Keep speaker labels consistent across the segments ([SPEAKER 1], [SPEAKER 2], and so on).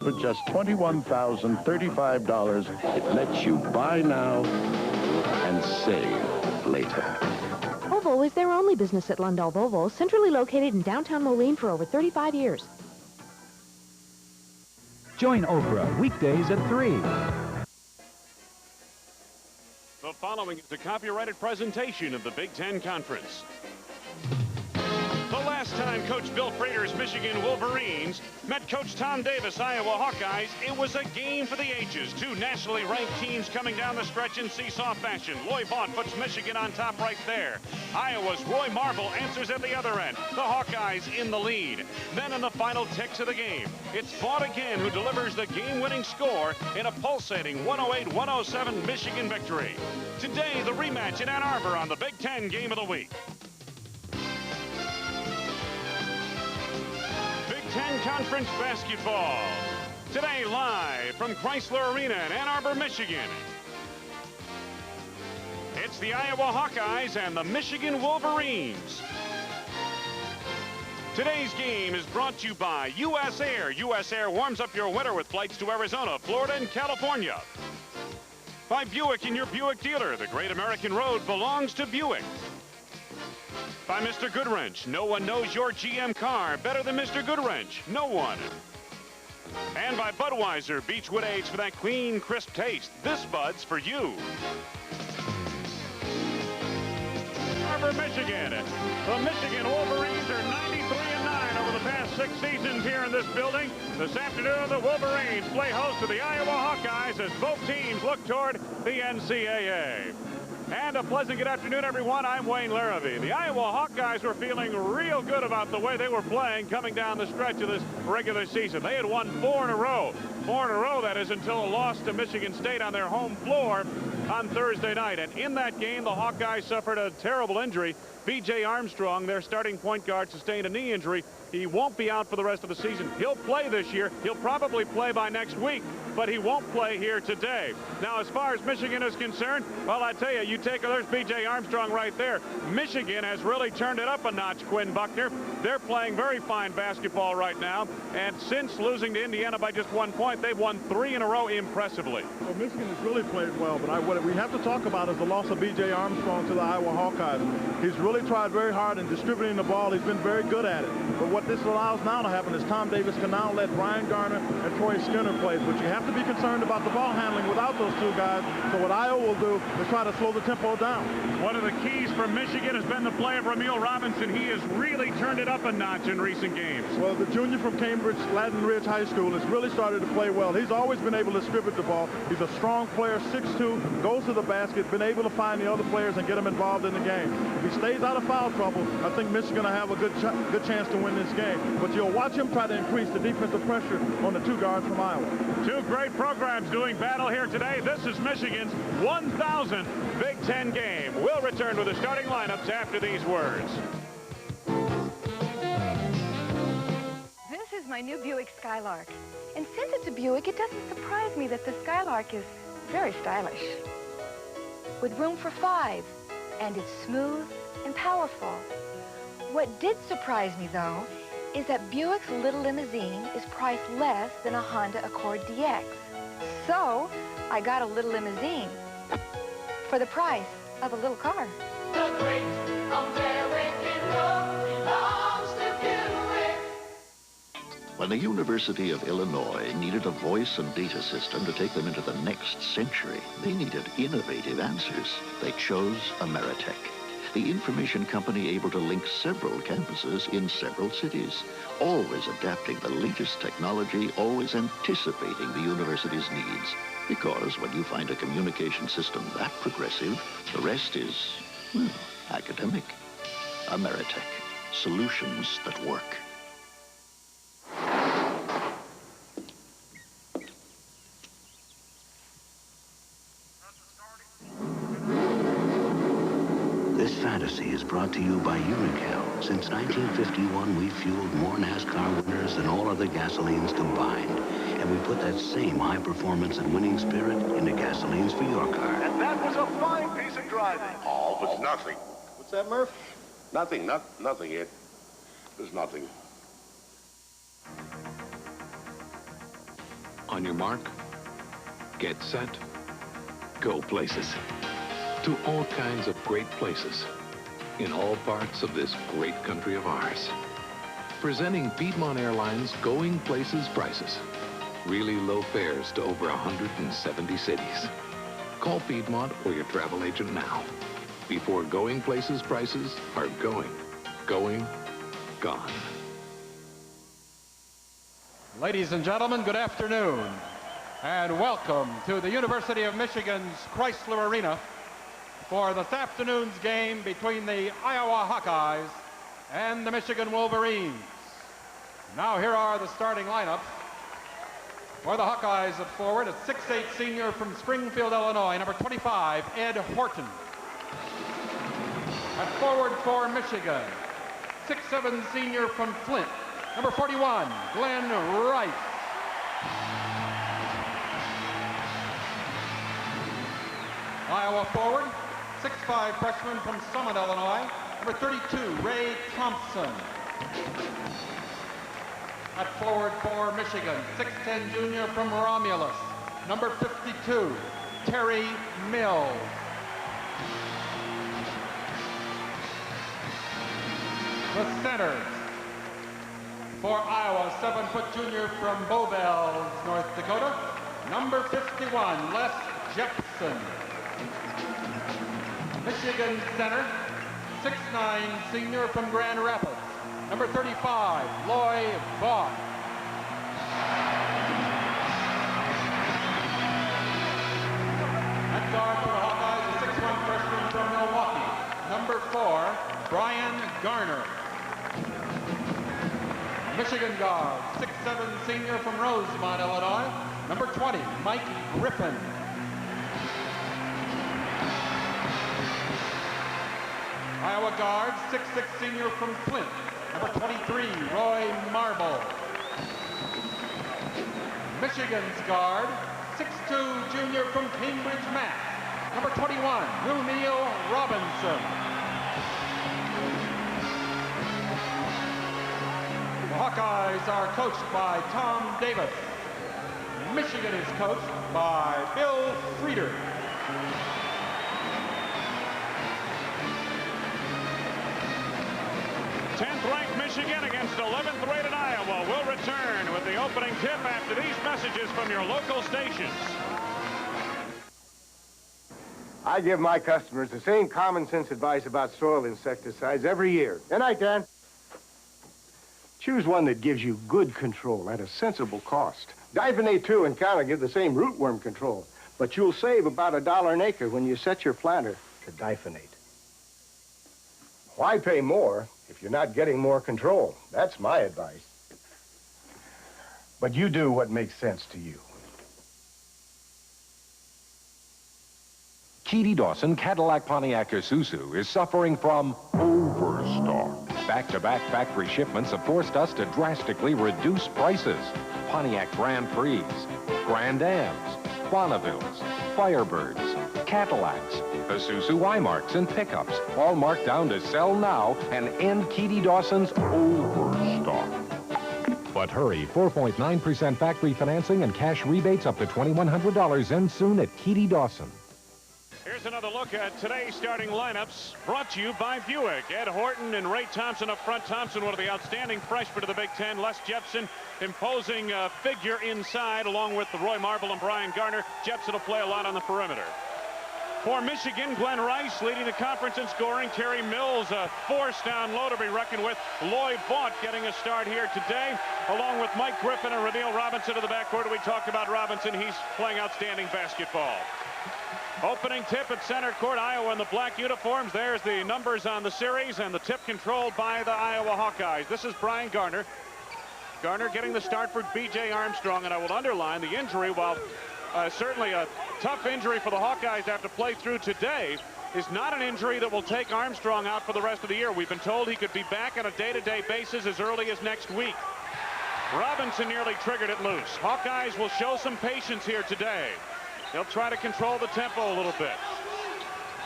[SPEAKER 1] For just $21,035, it lets you buy now and save later.
[SPEAKER 2] Volvo is their only business at Lundahl Volvo, centrally located in downtown Moline for over 35 years.
[SPEAKER 3] Join Oprah weekdays at 3.
[SPEAKER 4] The following is a copyrighted presentation of the Big Ten Conference. The last time Coach Bill Frater's Michigan Wolverines met Coach Tom Davis' Iowa Hawkeyes, it was a game for the ages. Two nationally ranked teams coming down the stretch in seesaw fashion. Loy Vaught puts Michigan on top right there. Iowa's Roy Marble answers at the other end. The Hawkeyes in the lead. Then in the final ticks of the game, it's Vaught again who delivers the game-winning score in a pulsating 108-107 Michigan victory. Today, the rematch in Ann Arbor on the Big Ten Game of the Week. 10 Conference basketball. Today live from Chrysler Arena in Ann Arbor, Michigan. It's the Iowa Hawkeyes and the Michigan Wolverines. Today's game is brought to you by U.S. Air. U.S. Air warms up your winter with flights to Arizona, Florida, and California. By Buick and your Buick dealer. The Great American Road belongs to Buick. By Mr. Goodwrench. No one knows your GM car better than Mr. Goodwrench. No one. And by Budweiser. Beechwood Age for that clean, crisp taste. This Bud's for you. Arbor, Michigan. The Michigan Wolverines are 93-9 over the past 6 seasons here in this building. This afternoon, the Wolverines play host to the Iowa Hawkeyes as both teams look toward the NCAA. And a pleasant good afternoon, everyone. I'm Wayne Larrivee. The Iowa Hawkeyes were feeling real good about the way they were playing coming down the stretch of this regular season. They had won 4 in a row. 4 in a row, that is, until a loss to Michigan State on their home floor on Thursday night. And in that game, the Hawkeyes suffered a terrible injury. B.J. Armstrong, their starting point guard, sustained a knee injury. He won't be out for the rest of the season. He'll play this year. He'll probably play by next week, but he won't play here today. Now, as far as Michigan is concerned, well, I tell you, there's B.J. Armstrong right there. Michigan has really turned it up a notch, Quinn Buckner. They're playing very fine basketball right now, and since losing to Indiana by just 1 point, they've won 3 in a row impressively.
[SPEAKER 5] Well, Michigan has really played well, but what we have to talk about is the loss of B.J. Armstrong to the Iowa Hawkeyes. He's really tried very hard in distributing the ball. He's been very good at it. But what this allows now to happen is Tom Davis can now let Brian Garner and Troy Skinner play. But you have to be concerned about the ball handling without those two guys. So what Iowa will do is try to slow the tempo down.
[SPEAKER 4] One of the keys for Michigan has been the play of Ramil Robinson. He has really turned it up a notch in recent games.
[SPEAKER 5] Well, the junior from Cambridge Latin Ridge High School has really started to play well. He's always been able to distribute the ball. He's a strong player, 6'2", goes to the basket, been able to find the other players and get them involved in the game. If he stays out of foul trouble, I think Michigan will have a good chance to win this game. But you'll watch him try to increase the defensive pressure on the 2 guards from Iowa.
[SPEAKER 4] 2 great programs doing battle here today. This is Michigan's 1,000th Big Ten game. We'll return with the starting lineups after these words.
[SPEAKER 6] This is my new Buick Skylark. And since it's a Buick, it doesn't surprise me that the Skylark is very stylish. With room for 5, and it's smooth and powerful. What did surprise me, though, is that Buick's little limousine is priced less than a Honda Accord DX. So, I got a little limousine for the price of a little car.
[SPEAKER 7] The great American road belongs to Buick.
[SPEAKER 8] When the University of Illinois needed a voice and data system to take them into the next century, they needed innovative answers. They chose Ameritech, the information company able to link several campuses in several cities, always adapting the latest technology, always anticipating the university's needs. Because when you find a communication system that progressive, the rest is, well, academic. Ameritech, solutions that work.
[SPEAKER 9] This fantasy is brought to you by Unocal. Since 1951, we've fueled more NASCAR winners than all other gasolines combined. And we put that same high performance and winning spirit into gasolines for your car.
[SPEAKER 10] And that was a fine piece of driving.
[SPEAKER 11] Oh, it was nothing.
[SPEAKER 5] What's that, Murph?
[SPEAKER 11] Nothing, nothing, Ed. There's nothing.
[SPEAKER 12] On your mark, get set, go places. To all kinds of great places in all parts of this great country of ours. Presenting Piedmont Airlines Going Places prices. Really low fares to over 170 cities. Call Piedmont or your travel agent now before Going Places prices are going, gone.
[SPEAKER 13] Ladies and gentlemen, good afternoon, and welcome to the University of Michigan's Chrysler Arena for this afternoon's game between the Iowa Hawkeyes and the Michigan Wolverines. Now here are the starting lineups. For the Hawkeyes at forward, a 6'8" senior from Springfield, Illinois, number 25, Ed Horton. At forward for Michigan, 6'7" senior from Flint, number 41, Glenn Rice. Iowa forward, 6'5" freshman from Summit, Illinois, number 32, Ray Thompson. At forward for Michigan, 6'10" junior from Romulus, number 52, Terry Mills. The centers. For Iowa, 7-foot junior from Bowbells, North Dakota, number 51, Les Jepson. Michigan center, 6'9" senior from Grand Rapids, number 35, Loy Vaught. At guard for the Hawkeyes, a 6'1" freshman from Milwaukee, number 4, Brian Garner. Michigan guard, 6'7" senior from Rosemont, Illinois, number 20, Mike Griffin. Iowa guard, 6'6" senior from Flint, number 23, Roy Marble. Michigan's guard, 6'2" junior from Cambridge, Mass, number 21, Rumeel Robinson. The Hawkeyes are coached by Tom Davis. Michigan is coached by Bill Frieder.
[SPEAKER 4] Tenth-ranked Michigan against 11th-rated Iowa will return with the opening tip after these messages from your local stations.
[SPEAKER 14] I give my customers the same common sense advice about soil insecticides every year. Good night, Dan. Choose one that gives you good control at a sensible cost. Diphenate 2 and Counter give the same rootworm control, but you'll save about $1 an acre when you set your planter to Diphenate. Why pay more if you're not getting more control? That's my advice. But you do what makes sense to you.
[SPEAKER 15] Keedy Dawson Cadillac Pontiac Isuzu is suffering from overstock. Back-to-back factory shipments have forced us to drastically reduce prices. Pontiac Grand Prix, Grand Ams, Bonnevilles, Firebirds, Cadillacs, Isuzu Y-Marks and pickups, all marked down to sell now and end Keedy Dawson's overstock. But hurry, 4.9% factory financing and cash rebates up to $2,100 end soon at Keedy Dawson.
[SPEAKER 4] Here's another look at today's starting lineups, brought to you by Buick. Ed Horton and Ray Thompson up front. Thompson, one of the outstanding freshmen of the Big Ten. Les Jepson, imposing figure inside, along with Roy Marble and Brian Garner. Jepson will play a lot on the perimeter. For Michigan, Glenn Rice leading the conference in scoring. Terry Mills, a force down low to be reckoned with. Loy Vaught getting a start here today, along with Mike Griffin and Rumeel Robinson to the backcourt. We talked about Robinson. He's playing outstanding basketball. Opening tip at center court, Iowa in the black uniforms. There's the numbers on the series, and the tip controlled by the Iowa Hawkeyes. This is Brian Garner. Garner getting the start for B.J. Armstrong, and I will underline the injury, while certainly a tough injury for the Hawkeyes to have to play through today, is not an injury that will take Armstrong out for the rest of the year. We've been told he could be back on a day-to-day basis as early as next week. Robinson nearly triggered it loose. Hawkeyes will show some patience here today. They'll try to control the tempo a little bit.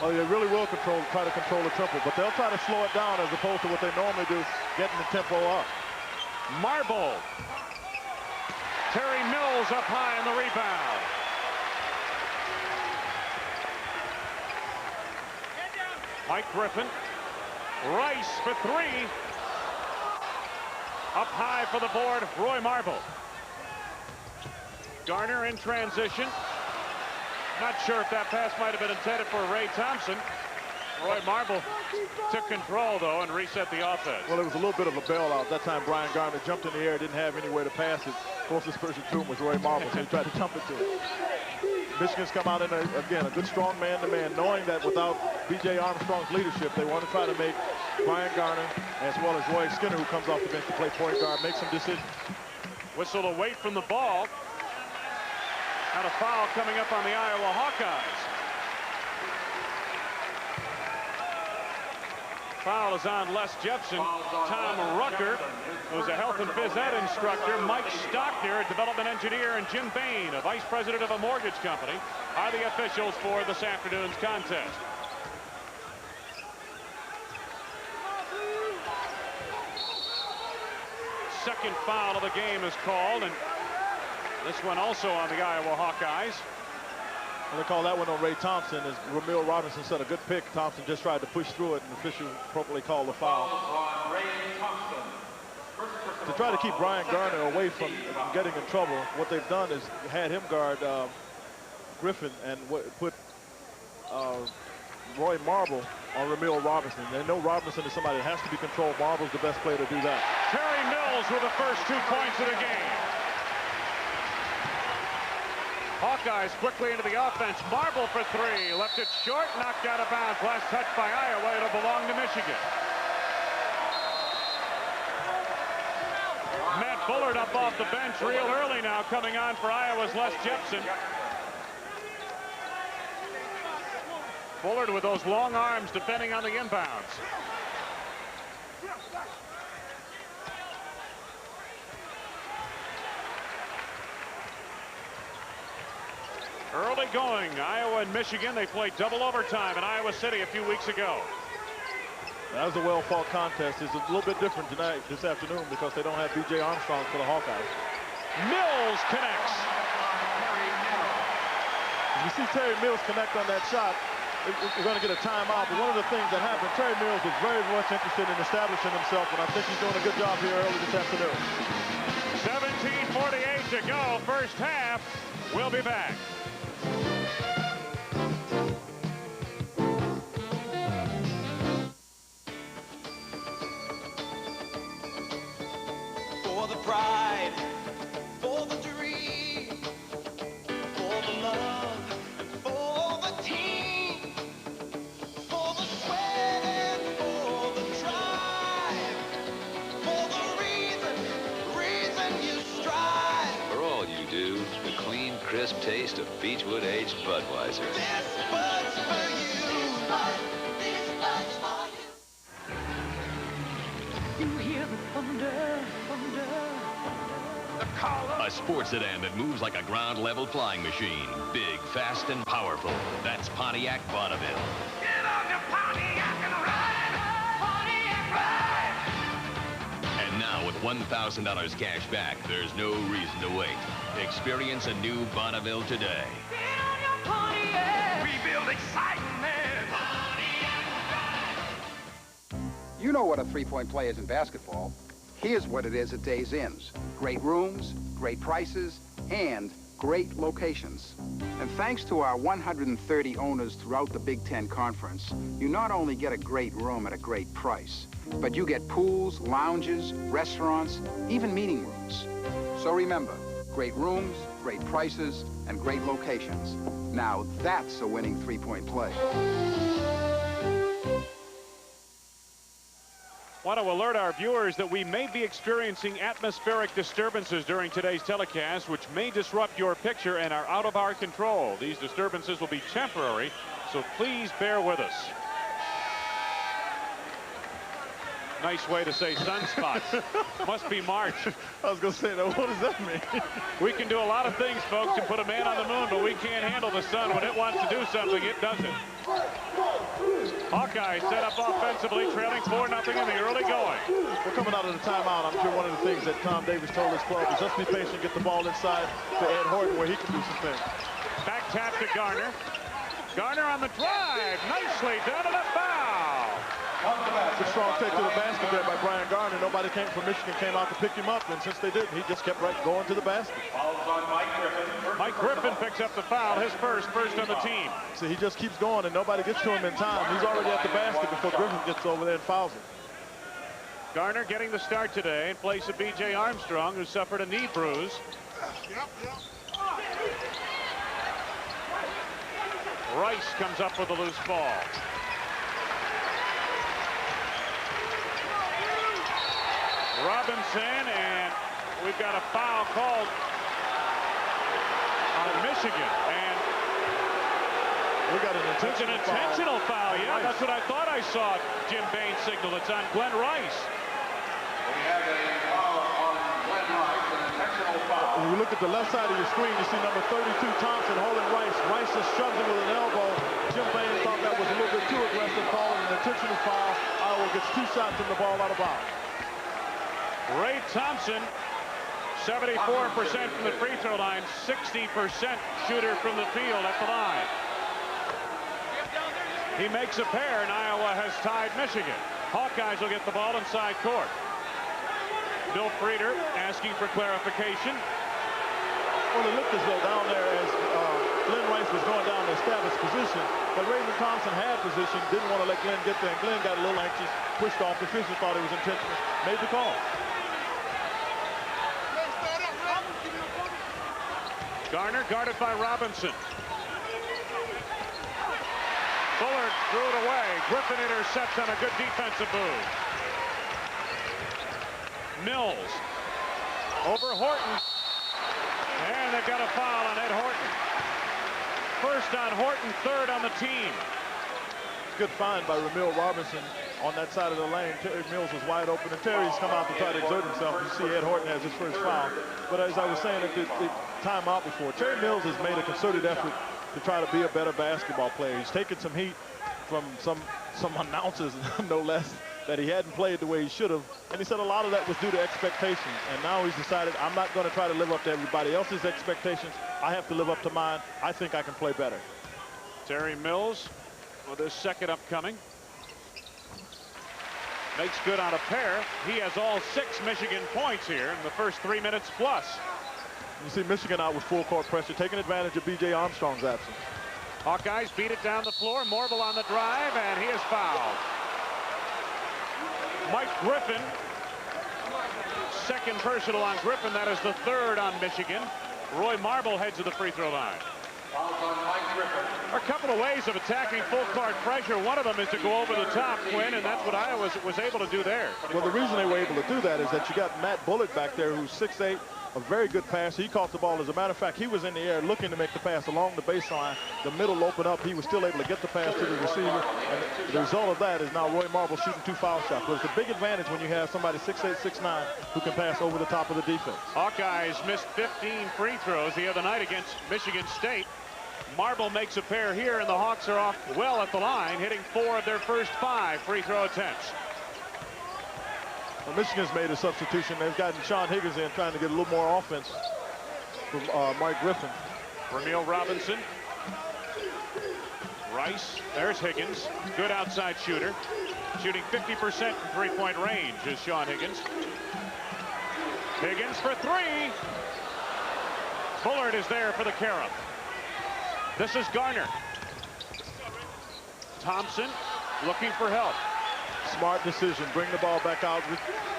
[SPEAKER 5] Oh, they really will try to control the tempo, but they'll try to slow it down as opposed to what they normally do, getting the tempo up.
[SPEAKER 4] Marble. Terry Mills up high in the rebound. Mike Griffin. Rice for three. Up high for the board, Roy Marble. Garner in transition. Not sure if that pass might have been intended for Ray Thompson. Roy Marble took control, though, and reset the offense.
[SPEAKER 5] Well, it was a little bit of a bailout. That time, Brian Garner jumped in the air, didn't have anywhere to pass it. Closest person to him was Roy Marble, so he tried to jump it to him. Michigan's come out in, again, a good strong man-to-man, knowing that without B.J. Armstrong's leadership, they want to try to make Brian Garner, as well as Roy Skinner, who comes off the bench to play point guard, make some decisions.
[SPEAKER 4] Whistle away from the ball. Had a foul coming up on the Iowa Hawkeyes. Foul is on Les Jepson. Tom Rucker, who's a health and phys ed instructor, Mike Stockner, a development engineer, and Jim Bain, a vice president of a mortgage company, are the officials for this afternoon's contest. Second foul of the game is called, and this one also on the Iowa Hawkeyes.
[SPEAKER 5] And they call that one on Ray Thompson as Ramil Robinson set a good pick. Thompson just tried to push through it, and the official appropriately called the foul. To try to keep Brian Garner away from getting in trouble, what they've done is had him guard Griffin and put Roy Marble on Ramil Robinson. They know Robinson is somebody that has to be controlled. Marble's the best player to do that.
[SPEAKER 4] Terry Mills with the first 2 points of the game. Hawkeyes quickly into the offense. Marble for three. Left it short. Knocked out of bounds. Last touch by Iowa. It'll belong to Michigan. Matt Bullard up off the bench real early now, coming on for Iowa's Les Jepson. Bullard with those long arms defending on the inbounds. Early going, Iowa and Michigan. They played double overtime in Iowa City a few weeks ago.
[SPEAKER 5] That was a well-fought contest. It's a little bit different tonight, this afternoon, because they don't have B.J. Armstrong for the Hawkeyes.
[SPEAKER 4] Mills connects.
[SPEAKER 5] If you see Terry Mills connect on that shot, we're going to get a timeout. But one of the things that happened, Terry Mills was very much interested in establishing himself, and I think he's doing a good job here early this afternoon.
[SPEAKER 4] 17:48 to go, first half. We'll be back.
[SPEAKER 7] For the pride, for the dream, for the love, and for the team, for the sweat and for the drive, for the reason you strive.
[SPEAKER 16] For all you do, the clean, crisp taste of Beechwood aged Budweiser.
[SPEAKER 7] This Bud's for you. This Bud's for you.
[SPEAKER 17] You hear the thunder, thunder.
[SPEAKER 18] A sports sedan that moves like a ground-level flying machine. Big, fast, and powerful. That's Pontiac Bonneville.
[SPEAKER 7] Get on your Pontiac and ride. Pontiac ride.
[SPEAKER 18] And now with $1,000 cash back, there's no reason to wait. Experience a new Bonneville today.
[SPEAKER 7] Get on your Pontiac. We build excitement. Pontiac ride.
[SPEAKER 19] You know what a three-point play is in basketball. Here's what it is at Days Inns. Great rooms, great prices, and great locations. And thanks to our 130 owners throughout the Big Ten Conference, you not only get a great room at a great price, but you get pools, lounges, restaurants, even meeting rooms. So remember, great rooms, great prices, and great locations. Now that's a winning three-point play.
[SPEAKER 4] Want to alert our viewers that we may be experiencing atmospheric disturbances during today's telecast, which may disrupt your picture and are out of our control. These disturbances will be temporary, so please bear with us. Nice way to say sunspots. Must be March.
[SPEAKER 5] I was going to say, now, what does that mean?
[SPEAKER 4] We can do a lot of things, folks, and put a man on the moon, but we can't handle the sun. When it wants to do something, it doesn't. Hawkeyes set up offensively, trailing 4-0 in the early going.
[SPEAKER 5] We're coming out of the timeout. I'm sure one of the things that Tom Davis told his club is just be patient, get the ball inside to Ed Horton where he can do some things.
[SPEAKER 4] Back tap to Garner. Garner on the drive. Nicely done, and a foul.
[SPEAKER 5] Good strong take to the basket there by Brian Garner. Nobody came from Michigan came out to pick him up, and since they didn't, he just kept right going to the basket.
[SPEAKER 4] Mike Griffin picks up the foul, his first on the team.
[SPEAKER 5] So he just keeps going, and nobody gets to him in time. He's already at the basket before Griffin gets over there and fouls him.
[SPEAKER 4] Garner getting the start today in place of B.J. Armstrong, who suffered a knee bruise. Rice comes up with a loose ball. Robinson, and we've got a foul called on Michigan, and
[SPEAKER 5] we got an intentional
[SPEAKER 4] foul. Yeah, that's what I thought I saw. Jim Bain signal. It's on Glenn Rice.
[SPEAKER 10] We have a foul on Glenn Rice, an intentional foul.
[SPEAKER 5] When you look at the left side of your screen, you see number 32 Thompson holding Rice. Rice just shoves him with an elbow. Jim Bain thought that was a little bit too aggressive, calling an intentional foul. Iowa gets 2 shots in the ball out of bounds.
[SPEAKER 4] Ray Thompson, 74% from the free throw line, 60% shooter from the field at the line. He makes a pair, and Iowa has tied Michigan. Hawkeyes will get the ball inside court. Bill Frieder asking for clarification.
[SPEAKER 5] Well, it looked as though down there as Glenn Rice was going down to establish position, but Raymond Thompson had position, didn't want to let Glenn get there, and Glenn got a little anxious, pushed off. The official thought it was intentional, made the call.
[SPEAKER 4] Garner guarded by Robinson. Bullard threw it away. Griffin intercepts on a good defensive move. Mills over Horton. And they've got a foul on Ed Horton. First on Horton, third on the team.
[SPEAKER 5] Good find by Ramil Robinson on that side of the lane. Terry Mills was wide open, and Terry's come out to try to exert himself. You see Ed Horton has his first foul. But as I was saying at the timeout before, Terry Mills has made a concerted effort to try to be a better basketball player. He's taken some heat from some announcers, no less, that he hadn't played the way he should have. And he said a lot of that was due to expectations. And now he's decided, I'm not going to try to live up to everybody else's expectations. I have to live up to mine. I think I can play better.
[SPEAKER 4] Terry Mills with his second upcoming. Makes good on a pair. He has all 6 Michigan points here in the first 3 minutes plus.
[SPEAKER 5] You see Michigan out with full court pressure, taking advantage of B.J. Armstrong's absence.
[SPEAKER 4] Hawkeyes beat it down the floor. Marble on the drive, and he is fouled. Mike Griffin, second personal on Griffin. That is the 3rd on Michigan. Roy Marble heads to the free throw line. There are a couple of ways of attacking full court pressure. One of them is to go over the top, Quinn, and that's what Iowa was able to do there.
[SPEAKER 5] Well, the reason they were able to do that is that you got Matt Bullock back there, who's 6'8", a very good passer. He caught the ball. As a matter of fact, he was in the air looking to make the pass along the baseline. The middle opened up. He was still able to get the pass to the receiver. And the result of that is now Roy Marble shooting 2 foul shots. But it's a big advantage when you have somebody 6'8", 6'9", who can pass over the top of the defense.
[SPEAKER 4] Hawkeyes missed 15 free throws the other night against Michigan State. Marble makes a pair here, and the Hawks are off well at the line, hitting 4 of their first 5 free throw attempts.
[SPEAKER 5] Well, Michigan's made a substitution. They've gotten Sean Higgins in, trying to get a little more offense from Mike Griffin.
[SPEAKER 4] Ramil Robinson. Rice. There's Higgins. Good outside shooter. Shooting 50% from three-point range is Sean Higgins. Higgins for 3. Bullard is there for the carom. This is Garner. Thompson looking for help.
[SPEAKER 5] Smart decision. Bring the ball back out.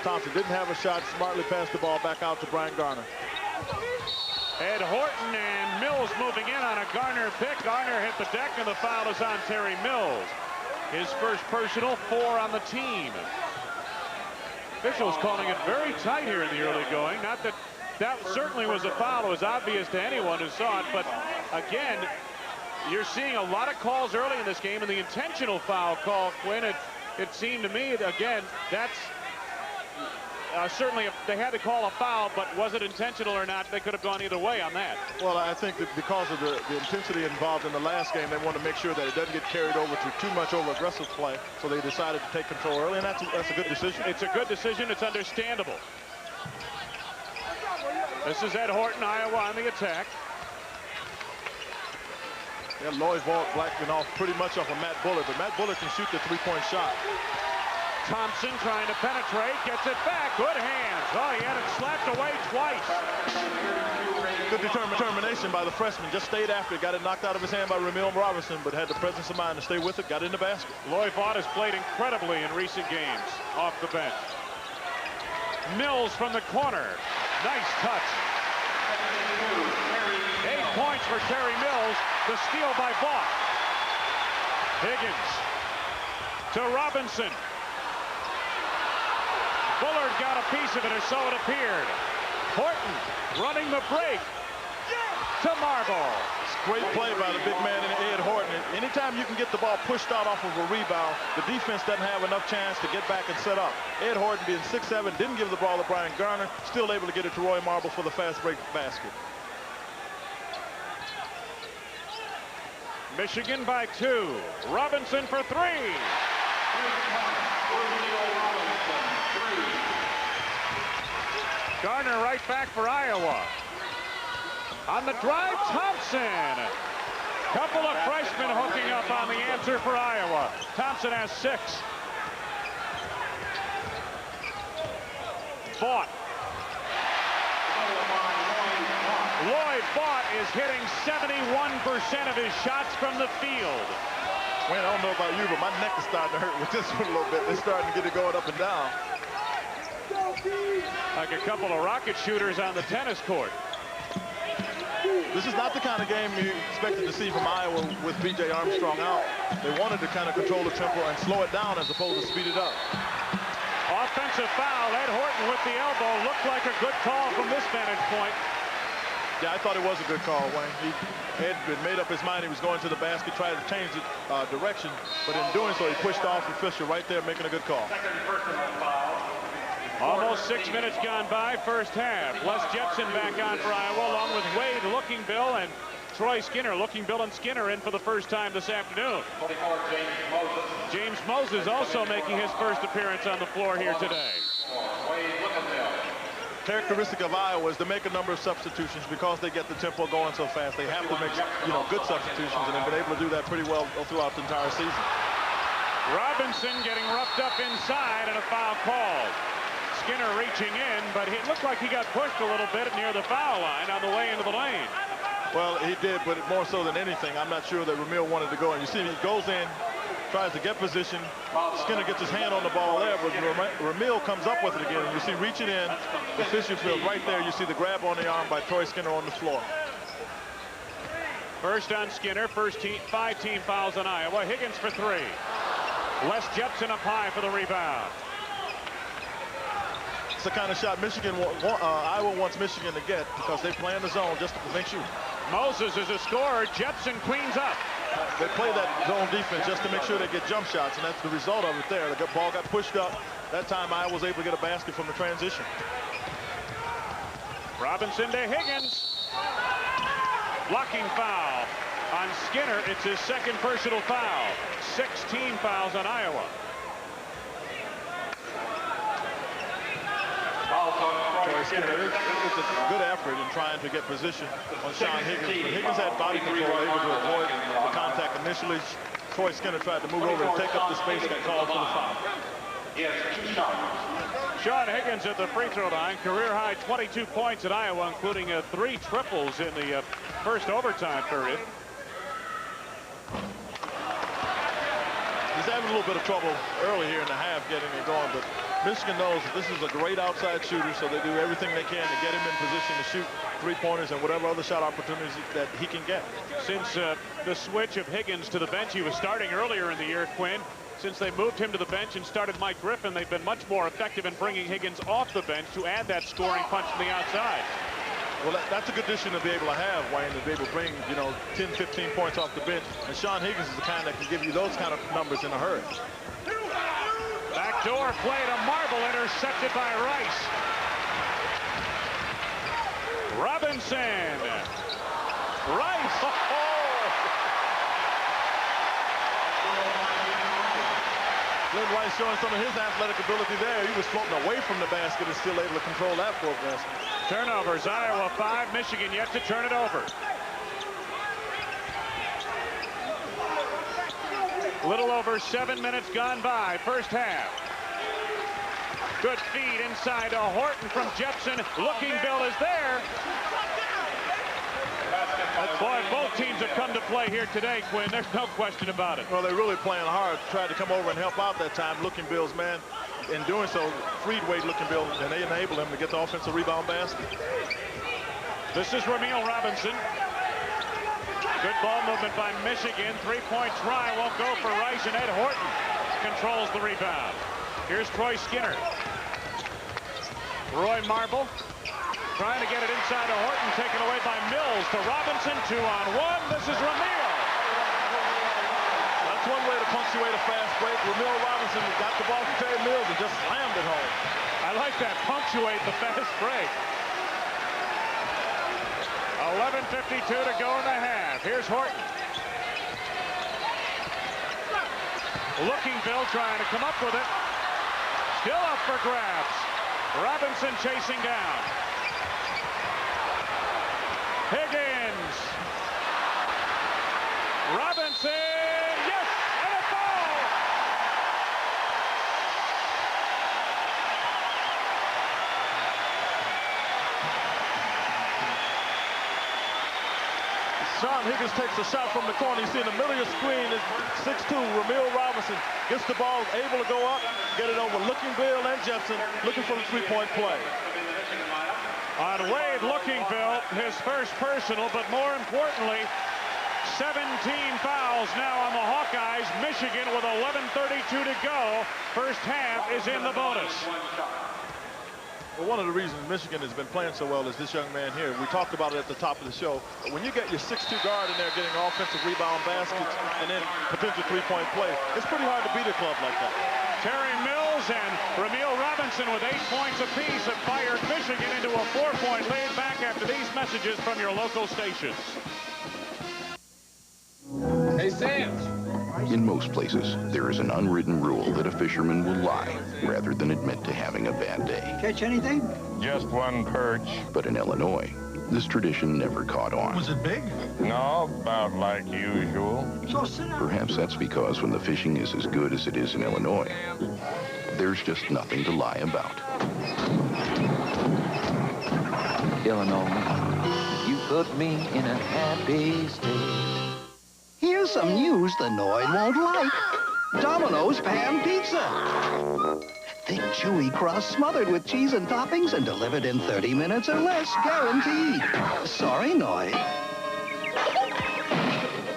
[SPEAKER 5] Thompson didn't have a shot. Smartly passed the ball back out to Brian Garner.
[SPEAKER 4] Ed Horton and Mills moving in on a Garner pick. Garner hit the deck, and the foul is on Terry Mills. His first personal, 4 on the team. Officials calling it very tight here in the early going. Not that that certainly was a foul. It was obvious to anyone who saw it. But again, you're seeing a lot of calls early in this game, and the intentional foul call, Quinn, It seemed to me that, again, that's certainly they had to call a foul, but was it intentional or not? They could have gone either way on that.
[SPEAKER 5] Well, I think that because of the intensity involved in the last game, they want to make sure that it doesn't get carried over to too much over-aggressive play, so they decided to take control early, and that's a good decision.
[SPEAKER 4] It's a good decision. It's understandable. This is Ed Horton, Iowa on the attack.
[SPEAKER 5] Yeah, Lloyd Vaught blacking off pretty much off of Matt Bullard, but Matt Bullard can shoot the three-point shot.
[SPEAKER 4] Thompson trying to penetrate, gets it back, good hands. Oh, he had it slapped away twice.
[SPEAKER 5] Good determination by the freshman, just stayed after it, got it knocked out of his hand by Ramil Robinson, but had the presence of mind to stay with it, got in the basket.
[SPEAKER 4] Lloyd Vaught has played incredibly in recent games off the bench. Mills from the corner, nice touch. 8 points for Terry Mills, the steal by Vaught. Higgins to Robinson. Bullard got a piece of it, or so it appeared. Horton running the break to Marble.
[SPEAKER 5] Great play by the big man Ed Horton. Anytime you can get the ball pushed out off of a rebound, the defense doesn't have enough chance to get back and set up. Ed Horton, being 6'7", didn't give the ball to Brian Garner, still able to get it to Roy Marble for the fast break basket.
[SPEAKER 4] Michigan by 2. Robinson for 3. Garner right back for Iowa. On the drive, Thompson. Couple of freshmen hooking up on the answer for Iowa. Thompson has 6. Vaught. Lloyd Vaught is hitting 71% of his shots from the field.
[SPEAKER 5] Wayne, I don't know about you, but my neck is starting to hurt with this one a little bit. They're starting to get it going up and down.
[SPEAKER 4] Like a couple of rocket shooters on the tennis court.
[SPEAKER 5] This is not the kind of game you expected to see from Iowa with B.J. Armstrong out. They wanted to kind of control the tempo and slow it down as opposed to speed it up.
[SPEAKER 4] Offensive foul. Ed Horton with the elbow. Looked like a good call from this vantage point.
[SPEAKER 5] Yeah, I thought it was a good call, Wayne. Ed had made up his mind he was going to the basket, tried to change the direction, but in doing so, he pushed off and Fisher right there making a good call.
[SPEAKER 4] Almost 6 minutes gone by, first half. Les Jepson back on for Iowa, along with Wade, Looking Bill, and Troy Skinner. Looking Bill and Skinner in for the first time this afternoon. James Moses also making his first appearance on the floor here today.
[SPEAKER 5] Characteristic of Iowa is to make a number of substitutions because they get the tempo going so fast. They have to make, good substitutions, and they've been able to do that pretty well throughout the entire season.
[SPEAKER 4] Robinson getting roughed up inside and a foul called. Skinner reaching in, but it looked like he got pushed a little bit near the foul line on the way into the lane.
[SPEAKER 5] Well, he did, but more so than anything, I'm not sure that Ramil wanted to go. And you see, he goes in, tries to get position. Skinner gets his hand on the ball there, but Ramil comes up with it again. And you see reaching in, the Fisher field right there. You see the grab on the arm by Troy Skinner on the floor.
[SPEAKER 4] First on Skinner, first 5 team fouls on Iowa. Higgins for 3. Les Jepson up high for the rebound.
[SPEAKER 5] It's the kind of shot Iowa wants Michigan to get because they play in the zone just to prevent shooting.
[SPEAKER 4] Moses is a scorer. Jepson cleans up.
[SPEAKER 5] They play that zone defense just to make sure they get jump shots, and that's the result of it there. The ball got pushed up. That time Iowa was able to get a basket from the transition.
[SPEAKER 4] Robinson to Higgins. Blocking foul on Skinner. It's his second personal foul. 16 fouls on Iowa.
[SPEAKER 5] Troy Skinner, it was a good effort in trying to get position on Sean Higgins. But Higgins had body control, able to avoid the contact initially. Troy Skinner tried to move over and take up the space, got called for the foul.
[SPEAKER 4] Sean Higgins at the free throw line, career high 22 points at Iowa, including 3 triples in the first overtime period.
[SPEAKER 5] He's having a little bit of trouble early here in the half getting it going, but Michigan knows that this is a great outside shooter, so they do everything they can to get him in position to shoot three-pointers and whatever other shot opportunities that he can get.
[SPEAKER 4] Since the switch of Higgins to the bench, he was starting earlier in the year, Quinn. Since they moved him to the bench and started Mike Griffin, they've been much more effective in bringing Higgins off the bench to add that scoring punch from the outside.
[SPEAKER 5] Well, that's a good addition to be able to have, Wayne, to be able to bring, 10, 15 points off the bench. And Sean Higgins is the kind that can give you those kind of numbers in a hurry.
[SPEAKER 4] Backdoor play to Marble, intercepted by Rice. Robinson. Rice.
[SPEAKER 5] Glenn Rice showing some of his athletic ability there. He was floating away from the basket and still able to control that for a basket.
[SPEAKER 4] Turnovers, Iowa 5, Michigan yet to turn it over. A little over 7 minutes gone by, first half. Good feed inside to Horton from Jepson. Looking Bill is there. Boy, both teams have come to play here today, Quinn. There's no question about it.
[SPEAKER 5] Well, they're really playing hard, tried to come over and help out that time. Looking Bill's man, in doing so, freed Wade Looking Bill, and they enabled him to get the offensive rebound basket.
[SPEAKER 4] This is Ramil Robinson. Good ball movement by Michigan. Three-point try won't go for Rice, and Ed Horton controls the rebound. Here's Troy Skinner. Roy Marble trying to get it inside to Horton, taken away by Mills to Robinson. 2-on-1. This is Ramil.
[SPEAKER 5] That's one way to punctuate a fast break. Ramil Robinson got the ball from Terry Mills and just slammed it home.
[SPEAKER 4] I like that, punctuate the fast break. 11:52 to go in the half. Here's Horton. Looking Bill trying to come up with it. Still up for grabs. Robinson chasing down. Higgins. Robinson. Yes, and a foul.
[SPEAKER 5] Sean Higgins takes a shot from the corner. You see in the middle of your screen is 6'2", Ramil Robinson. Gets the ball, able to go up, get it over Looking Bill and Jepson, looking for the three-point play.
[SPEAKER 4] On Wade Looking Bill, his first personal, but more importantly, 17 fouls now on the Hawkeyes. Michigan with 11:32 to go. First half is in the bonus.
[SPEAKER 5] Well, one of the reasons Michigan has been playing so well is this young man here. We talked about it at the top of the show. When you get your 6'2" guard in there getting offensive rebound baskets and then potential three-point play, it's pretty hard to beat a club like that.
[SPEAKER 4] Terry Mills and Ramil Robinson with 8 points apiece have fired Michigan into a 4-point lead. Back after these messages from your local stations.
[SPEAKER 10] Hey, Sam.
[SPEAKER 8] In most places, there is an unwritten rule that a fisherman will lie rather than admit to having a bad day.
[SPEAKER 10] Catch anything?
[SPEAKER 11] Just one perch.
[SPEAKER 8] But in Illinois, this tradition never caught on.
[SPEAKER 10] Was it big?
[SPEAKER 11] No, about like usual.
[SPEAKER 10] So sit down.
[SPEAKER 8] Perhaps that's because when the fishing is as good as it is in Illinois, there's just nothing to lie about.
[SPEAKER 17] Illinois, you put me in a happy state.
[SPEAKER 10] Here's some news the Noid won't like. Domino's Pan Pizza. Thick, chewy crust smothered with cheese and toppings and delivered in 30 minutes or less, guaranteed. Sorry, Noid.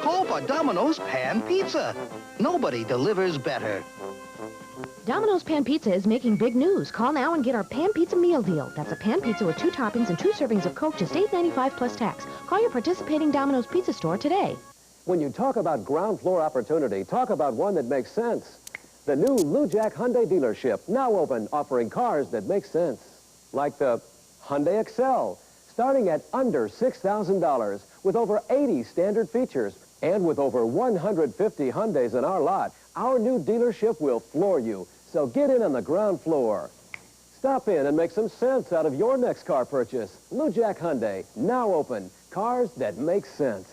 [SPEAKER 10] Call for Domino's Pan Pizza. Nobody delivers better.
[SPEAKER 2] Domino's Pan Pizza is making big news. Call now and get our Pan Pizza meal deal. That's a pan pizza with 2 toppings and 2 servings of Coke, just $8.95 plus tax. Call your participating Domino's Pizza store today.
[SPEAKER 20] When you talk about ground floor opportunity, talk about one that makes sense. The new Lujack Hyundai dealership, now open, offering cars that make sense. Like the Hyundai Excel, starting at under $6,000 with over 80 standard features. And with over 150 Hyundais in our lot, our new dealership will floor you. So get in on the ground floor. Stop in and make some sense out of your next car purchase. Lujack Hyundai, now open, cars that make sense.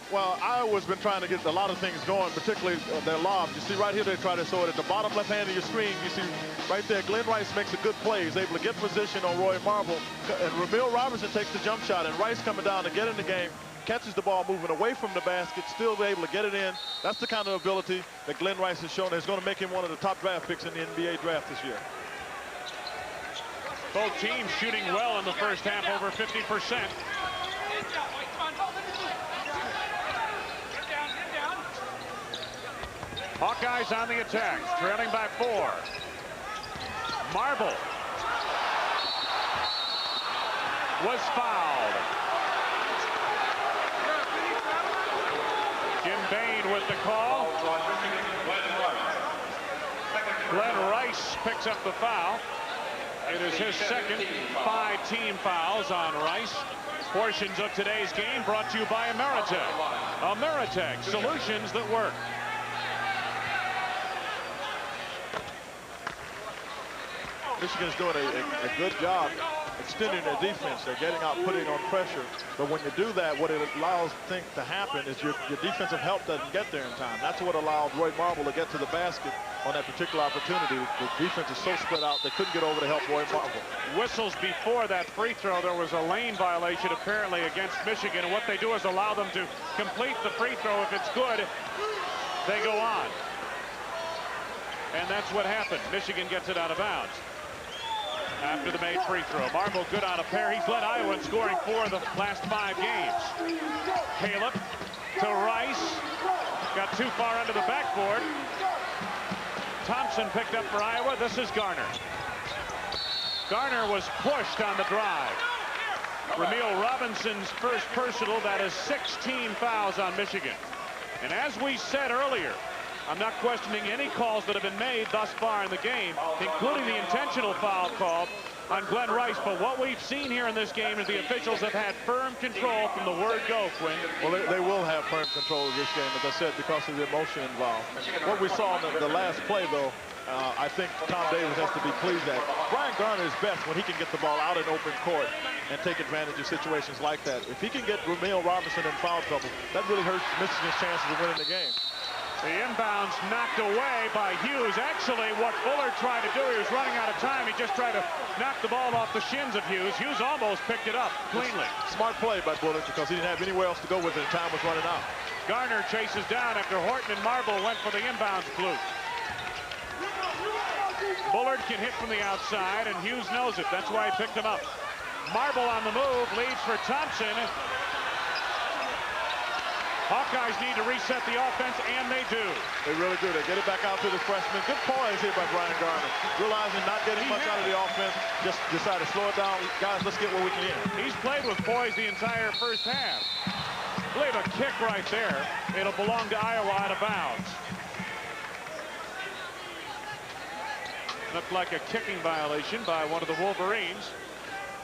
[SPEAKER 5] Well, Iowa's been trying to get a lot of things going, particularly their lobs. You see right here, they try to show it at the bottom left hand of your screen. You see right there, Glenn Rice makes a good play. He's able to get position on Roy Marble. And Ramil Robinson takes the jump shot, and Rice coming down to get in the game, catches the ball moving away from the basket, still able to get it in. That's the kind of ability that Glenn Rice has shown. It's going to make him one of the top draft picks in the NBA draft this year.
[SPEAKER 4] Both teams shooting well in the first half, over 50%. Hawkeyes on the attack, trailing by 4. Marble was fouled. Jim Bain with the call. Glenn Rice picks up the foul. It is his second 5 team fouls on Rice. Portions of today's game brought to you by Ameritech. Ameritech, solutions that work.
[SPEAKER 5] Michigan's doing a good job extending their defense. They're getting out, putting on pressure. But when you do that, what it allows things to happen is your defensive help doesn't get there in time. That's what allowed Roy Marble to get to the basket on that particular opportunity. The defense is so spread out, they couldn't get over to help Roy Marble.
[SPEAKER 4] Whistles before that free throw. There was a lane violation apparently against Michigan. And what they do is allow them to complete the free throw. If it's good, they go on. And that's what happened. Michigan gets it out of bounds after the made free throw. Marble good on a pair. He's led Iowa in scoring 4 of the last 5 games. Caleb to Rice. Got too far under the backboard. Thompson picked up for Iowa. This is Garner. Garner was pushed on the drive. Ramil Robinson's first personal. That is 16 fouls on Michigan. And as we said earlier, I'm not questioning any calls that have been made thus far in the game, including the intentional foul call on Glenn Rice. But what we've seen here in this game is the officials have had firm control from the word go, Quinn.
[SPEAKER 5] Well, they will have firm control of this game, as I said, because of the emotion involved. What we saw in the last play, though, I think Tom Davis has to be pleased at. Brian Garner is best when he can get the ball out in open court and take advantage of situations like that. If he can get Ramil Robinson in foul trouble, that really hurts Michigan's chances of winning the game.
[SPEAKER 4] The inbounds knocked away by Hughes. Actually, what Bullard tried to do, he was running out of time. He just tried to knock the ball off the shins of Hughes. Hughes almost picked it up cleanly.
[SPEAKER 5] Smart play by Bullard because he didn't have anywhere else to go with it and time was running out.
[SPEAKER 4] Garner chases down after Horton and Marble went for the inbounds fluke. Bullard can hit from the outside, and Hughes knows it. That's why he picked him up. Marble on the move, leads for Thompson. Hawkeyes need to reset the offense, and they do.
[SPEAKER 5] They really do. They get it back out to the freshman. Good poise here by Brian Garner. Realizing not getting much out of the offense, just decided to slow it down. Guys, let's get what we can get.
[SPEAKER 4] He's played with poise the entire first half. I believe a kick right there. It'll belong to Iowa out of bounds. Looked like a kicking violation by one of the Wolverines.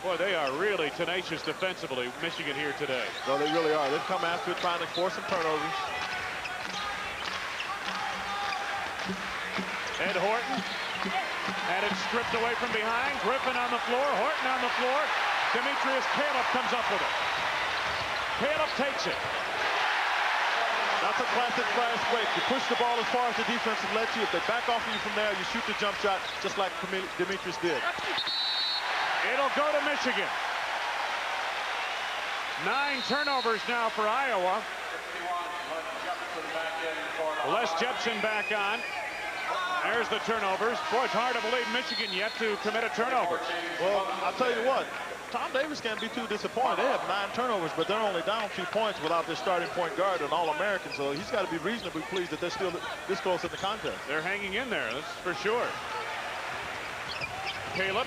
[SPEAKER 4] Boy, they are really tenacious defensively, Michigan here today.
[SPEAKER 5] No, they really are. They've come after it, trying to force some turnovers.
[SPEAKER 4] Ed Horton had it stripped away from behind. Griffin on the floor, Horton on the floor. Demetrius Caleb comes up with it. Caleb takes it.
[SPEAKER 5] That's a classic fast break. You push the ball as far as the defense will let you. If they back off of you from there, you shoot the jump shot just like Demetrius did.
[SPEAKER 4] It'll go to Michigan. 9 turnovers now for Iowa. Les Jepson back on. There's the turnovers. Boy, it's hard to believe Michigan yet to commit a turnover.
[SPEAKER 5] Well, I'll tell you what. Tom Davis can't be too disappointed. They have 9 turnovers, but they're only down 2 points without their starting point guard, an All-American. So he's got to be reasonably pleased that they're still this close in the contest.
[SPEAKER 4] They're hanging in there, that's for sure. Caleb.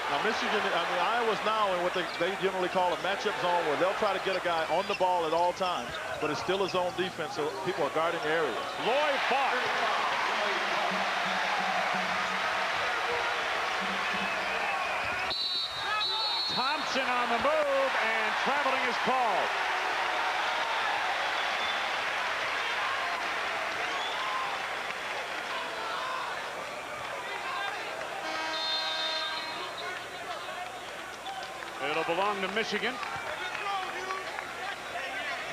[SPEAKER 5] Now, Michigan, Iowa's now in what they generally call a matchup zone where they'll try to get a guy on the ball at all times, but it's still a zone defense, so people are guarding the areas.
[SPEAKER 4] Lloyd Bach. Thompson on the move, and traveling is called. It'll belong to Michigan.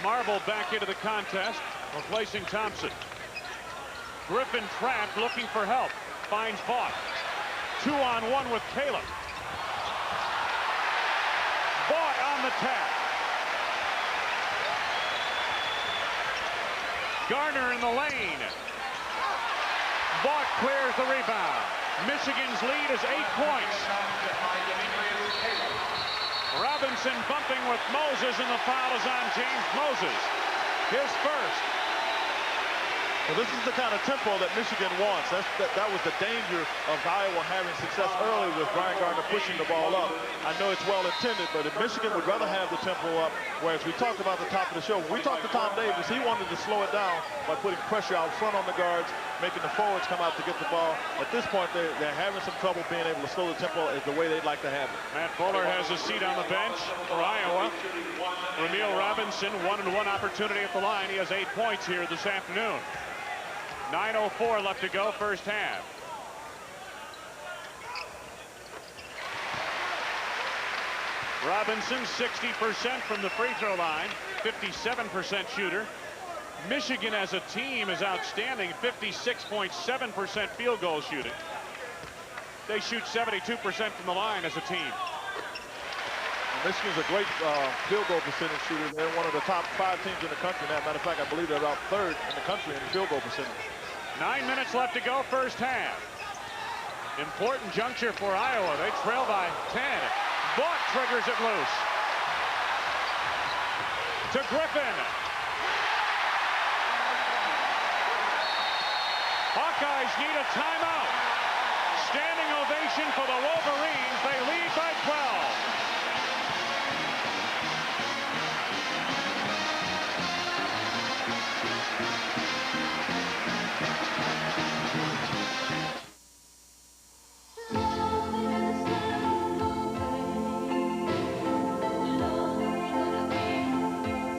[SPEAKER 4] Marble back into the contest, replacing Thompson. Griffin trapped, looking for help. Finds Vaught. 2-on-1 with Caleb. Vaught on the tap. Garner in the lane. Vaught clears the rebound. Michigan's lead is 8 points. Robinson bumping with Moses, and the foul is on James Moses. His first.
[SPEAKER 5] Well, this is the kind of tempo that Michigan wants. That was the danger of Iowa having success early with Brian Gardner pushing the ball up. I know it's well intended, but if Michigan would rather have the tempo up, whereas we talked about the top of the show, when we talked to Tom Davis, he wanted to slow it down by putting pressure out front on the guards, making the forwards come out to get the ball. At this point, they're having some trouble being able to slow the tempo as the way they'd like to have it.
[SPEAKER 4] Matt Fuller has a seat on the bench for Iowa. Ramil Robinson, 1-and-1 opportunity at the line. He has 8 points here this afternoon. 9:04 left to go, first half. Robinson, 60% from the free throw line, 57% shooter. Michigan as a team is outstanding, 56.7% field goal shooting. They shoot 72% from the line as a team.
[SPEAKER 5] Michigan's a great field goal percentage shooter. They're one of the top 5 teams in the country. As a matter of fact, I believe they're about 3rd in the country in field goal percentage.
[SPEAKER 4] 9 minutes left to go, first half. Important juncture for Iowa. They trail by 10. Vaught triggers it loose. To Griffin. Hawkeyes need a timeout. Standing ovation for the Wolverines. They lead by 12.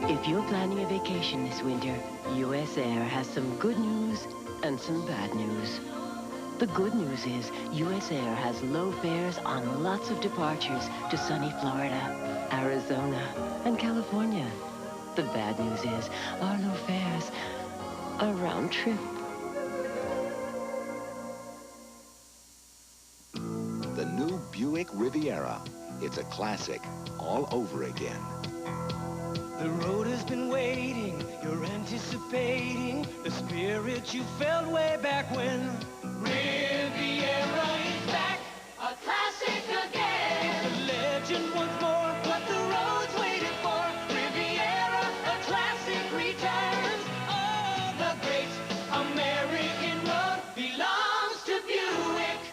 [SPEAKER 21] If you're planning a vacation this winter, US Air has some good news and some bad news. The good news is US Air has low fares on lots of departures to sunny Florida, Arizona, and California. The bad news is our low fares are round trip.
[SPEAKER 22] The new Buick Riviera. It's a classic all over again.
[SPEAKER 7] The road has been waiting, you're anticipating the spirit you felt way back when. Riviera is back, a classic again. It's a legend once more, what the road's waited for. Riviera, a classic returns. Oh, the great American road belongs to Buick.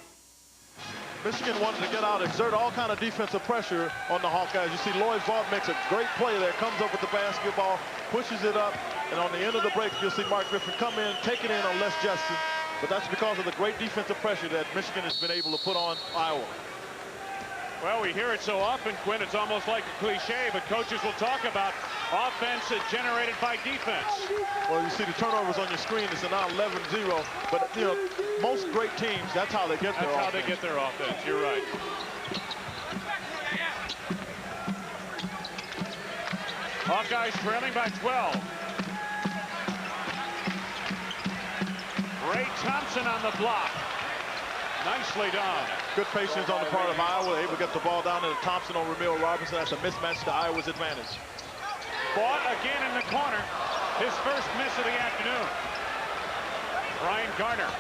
[SPEAKER 5] Michigan wanted to get out, exert all kind of defensive pressure on the Hawkeyes. You see Lloyd Vaught makes a great play there, comes up with the basketball, pushes it up, and on the end of the break, you'll see Mark Griffin come in, take it in on Les Justin. But that's because of the great defensive pressure that Michigan has been able to put on Iowa.
[SPEAKER 4] Well, we hear it so often, Quinn, it's almost like a cliche, but coaches will talk about offense generated by defense.
[SPEAKER 5] Well, you see the turnovers on your screen. It's now 11-0. But, you know, most great teams, that's how they get their offense.
[SPEAKER 4] That's how they get their offense. You're right. Hawkeyes trailing by 12. Ray Thompson on the block. Nicely done.
[SPEAKER 5] Good patience on the part of Iowa. Able to get the ball down to Thompson on Ramil Robinson. That's a mismatch to Iowa's advantage.
[SPEAKER 4] Vaught again in the corner. His first miss of the afternoon. Brian Garner.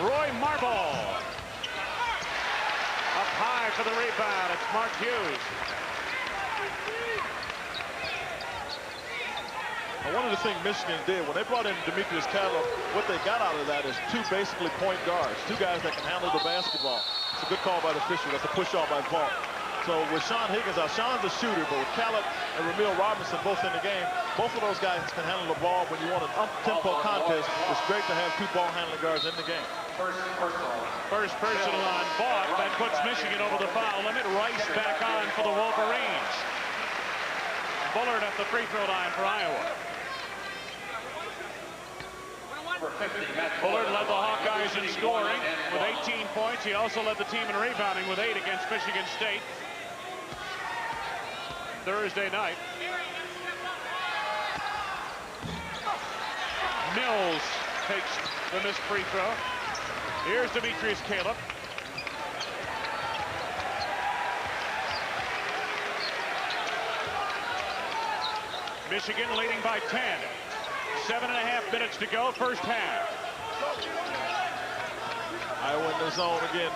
[SPEAKER 4] Roy Marble. Up high for the rebound. It's Mark Hughes.
[SPEAKER 5] And one of the things Michigan did, when they brought in Demetrius Caleb, what they got out of that is 2 basically point guards, 2 guys that can handle the basketball. It's a good call by the official. That's a push off by Vaught. So with Sean Higgins out, Sean's a shooter, but with Caleb and Ramil Robinson both in the game, both of those guys can handle the ball. When you want an up-tempo contest, it's great to have 2 ball handling guards in the game.
[SPEAKER 4] First personal on Vaught. That puts Michigan over the foul limit. Rice back on for the Wolverines. Bullard at the free throw line for Iowa. Bullard led the Hawkeyes in scoring with 18 points. He also led the team in rebounding with 8 against Michigan State Thursday night. Mills takes the missed free throw. Here's Demetrius Caleb. Michigan leading by 10. 7.5 minutes to go, first half.
[SPEAKER 5] Iowa in the zone again.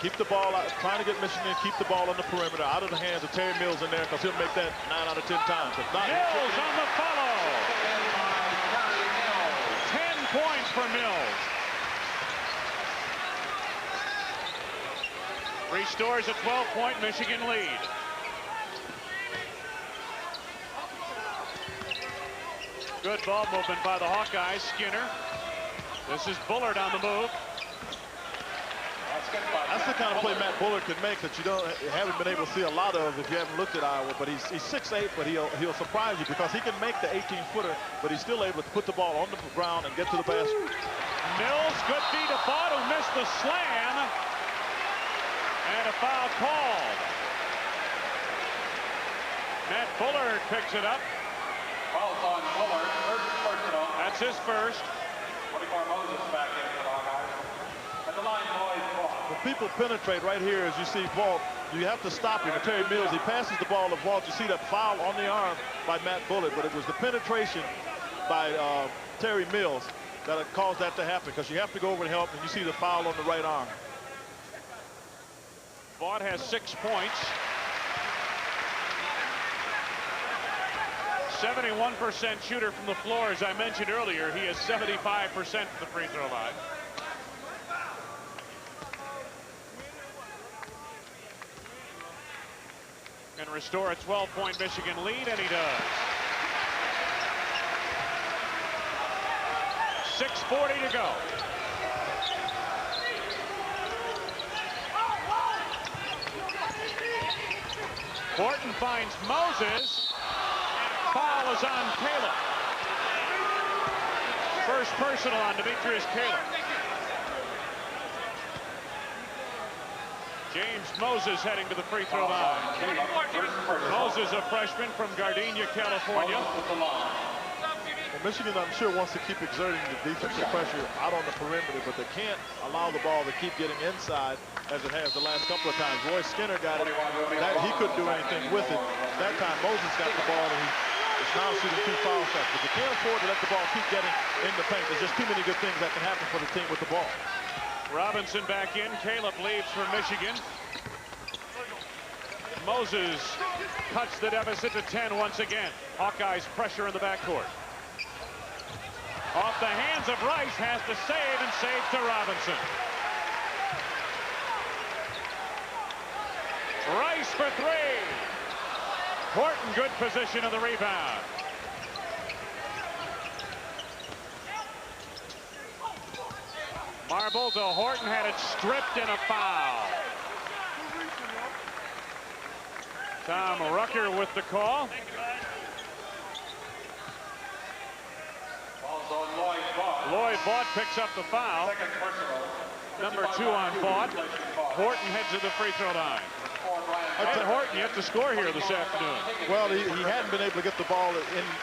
[SPEAKER 5] Keep the ball out, trying to get Michigan, keep the ball on the perimeter, out of the hands of Terry Mills in there, because he'll make that 9 out of 10 times. If not,
[SPEAKER 4] Mills on the follow. points for Mills. Restores a 12-point Michigan lead. Good ball movement by the Hawkeyes. Skinner. This is Bullard on the move.
[SPEAKER 5] That's the kind of play Matt Bullard can make that you haven't been able to see a lot of if you haven't looked at Iowa. But he's 6'8", but he'll surprise you because he can make the 18-footer, but he's still able to put the ball on the ground and get to the basket.
[SPEAKER 4] Mills, good feed to Bott, who missed the slam, and a foul called. Matt Bullard picks it up.
[SPEAKER 13] Foul's on Bullard. Personal.
[SPEAKER 4] That's his first.
[SPEAKER 13] 24 Moses back in for the Hawkeyes. At the line, Lloyd Vaught.
[SPEAKER 5] When people penetrate right here, as you see Vaught, you have to stop him. And Terry Mills, he passes the ball to Vaught. You see that foul on the arm by Matt Bullard, but it was the penetration by Terry Mills that caused that to happen because you have to go over and help, and you see the foul on the right arm.
[SPEAKER 4] Vaught has 6 points. 71% shooter from the floor. As I mentioned earlier, he is 75% from the free throw line. Can restore a 12-point Michigan lead, and he does. 6:40 to go. Horton finds Moses. Foul is on Caleb. First personal on Demetrius Caleb. James Moses heading to the free throw line. Moses, a freshman from Gardena, California.
[SPEAKER 5] Well, Michigan, I'm sure, wants to keep exerting the defensive pressure out on the perimeter, but they can't allow the ball to keep getting inside as it has the last couple of times. Roy Skinner got it. He couldn't do anything with it. That time, Moses got the ball, and he is now shooting 2 foul shots. But they can't afford to let the ball keep getting in the paint. There's just too many good things that can happen for the team with the ball.
[SPEAKER 4] Robinson back in. Caleb leaves for Michigan. Moses cuts the deficit to 10 once again. Hawkeyes pressure in the backcourt. Off the hands of Rice, has to save, and saves to Robinson. Rice for 3. Horton, good position of the rebound. Marble to Horton, had it stripped, and a foul. Tom Rucker with the call. Lloyd Vaught picks up the foul. Number 2 on Vaught. Horton heads to the free throw line. Horton yet to score here this afternoon.
[SPEAKER 5] Well, he hadn't been able to get the ball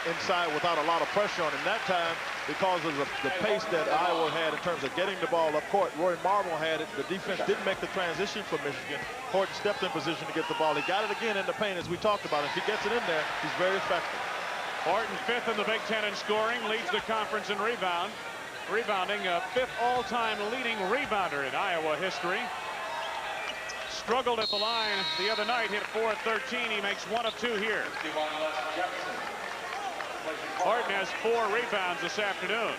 [SPEAKER 5] inside without a lot of pressure on him that time because of the pace that Iowa had in terms of getting the ball up court. Roy Marble had it. The defense didn't make the transition for Michigan. Horton stepped in position to get the ball. He got it again in the paint, as we talked about. If he gets it in there, he's very effective.
[SPEAKER 4] Horton 5th in the Big Ten in scoring, leads the conference in rebounding, 5th all-time leading rebounder in Iowa history. Struggled at the line the other night, hit 4 of 13. He makes 1 of 2 here. Horton has 4 rebounds this afternoon.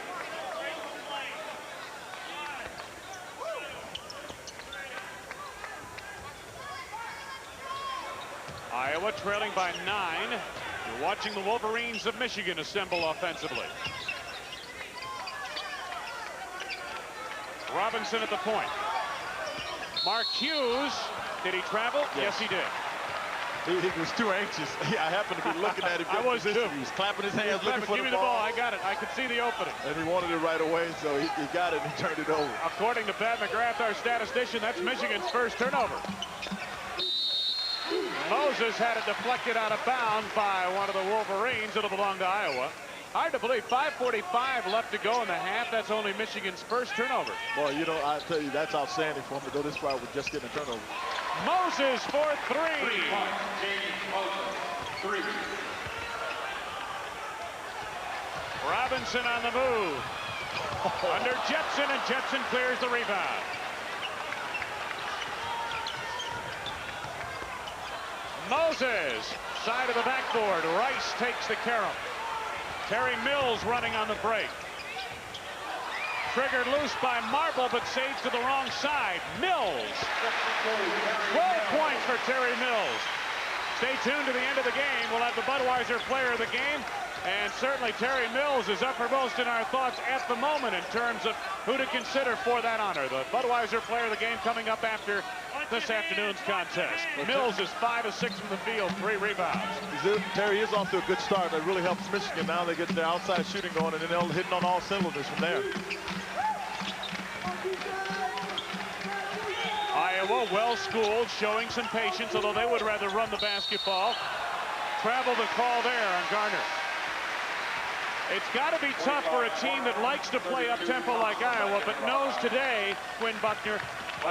[SPEAKER 4] Iowa trailing by 9. You're watching the Wolverines of Michigan assemble offensively. Robinson at the point. Mark Hughes, did he travel? Yes, he did.
[SPEAKER 5] He was too anxious. I happened to be looking at him.
[SPEAKER 4] I was too.
[SPEAKER 5] He was clapping his hands, looking for
[SPEAKER 4] Give me the ball. I got it. I could see the opening.
[SPEAKER 5] And he wanted it right away, so he got it and he turned it over.
[SPEAKER 4] According to Pat McGrath, our statistician, that's Michigan's first turnover. Moses had it deflected out of bounds by one of the Wolverines. It'll belong to Iowa. Hard to believe, 5:45 left to go in the half. That's only Michigan's first turnover.
[SPEAKER 5] Boy, you know, I tell you, that's outstanding for him to go this far with just getting a turnover.
[SPEAKER 4] Moses for 3.
[SPEAKER 13] 3.
[SPEAKER 4] Robinson on the move. Under Jetson, and Jetson clears the rebound. Moses, side of the backboard. Rice takes the carom. Terry Mills running on the break. Triggered loose by Marble, but saves to the wrong side. Mills. 12 points for Terry Mills. Stay tuned to the end of the game. We'll have the Budweiser player of the game. And certainly Terry Mills is uppermost in our thoughts at the moment in terms of who to consider for that honor. The Budweiser player of the game coming up after this afternoon's contest. Mills is 5 of 6 from the field, 3 rebounds.
[SPEAKER 5] Terry is off to a good start. That really helps Michigan. Now they get their outside shooting going, and then they're hitting on all cylinders from there.
[SPEAKER 4] Iowa, well-schooled, showing some patience, although they would rather run the basketball. Travel the call there on Garner. It's got to be tough for a team that likes to play up-tempo like Iowa, but knows today, Quinn Buckner,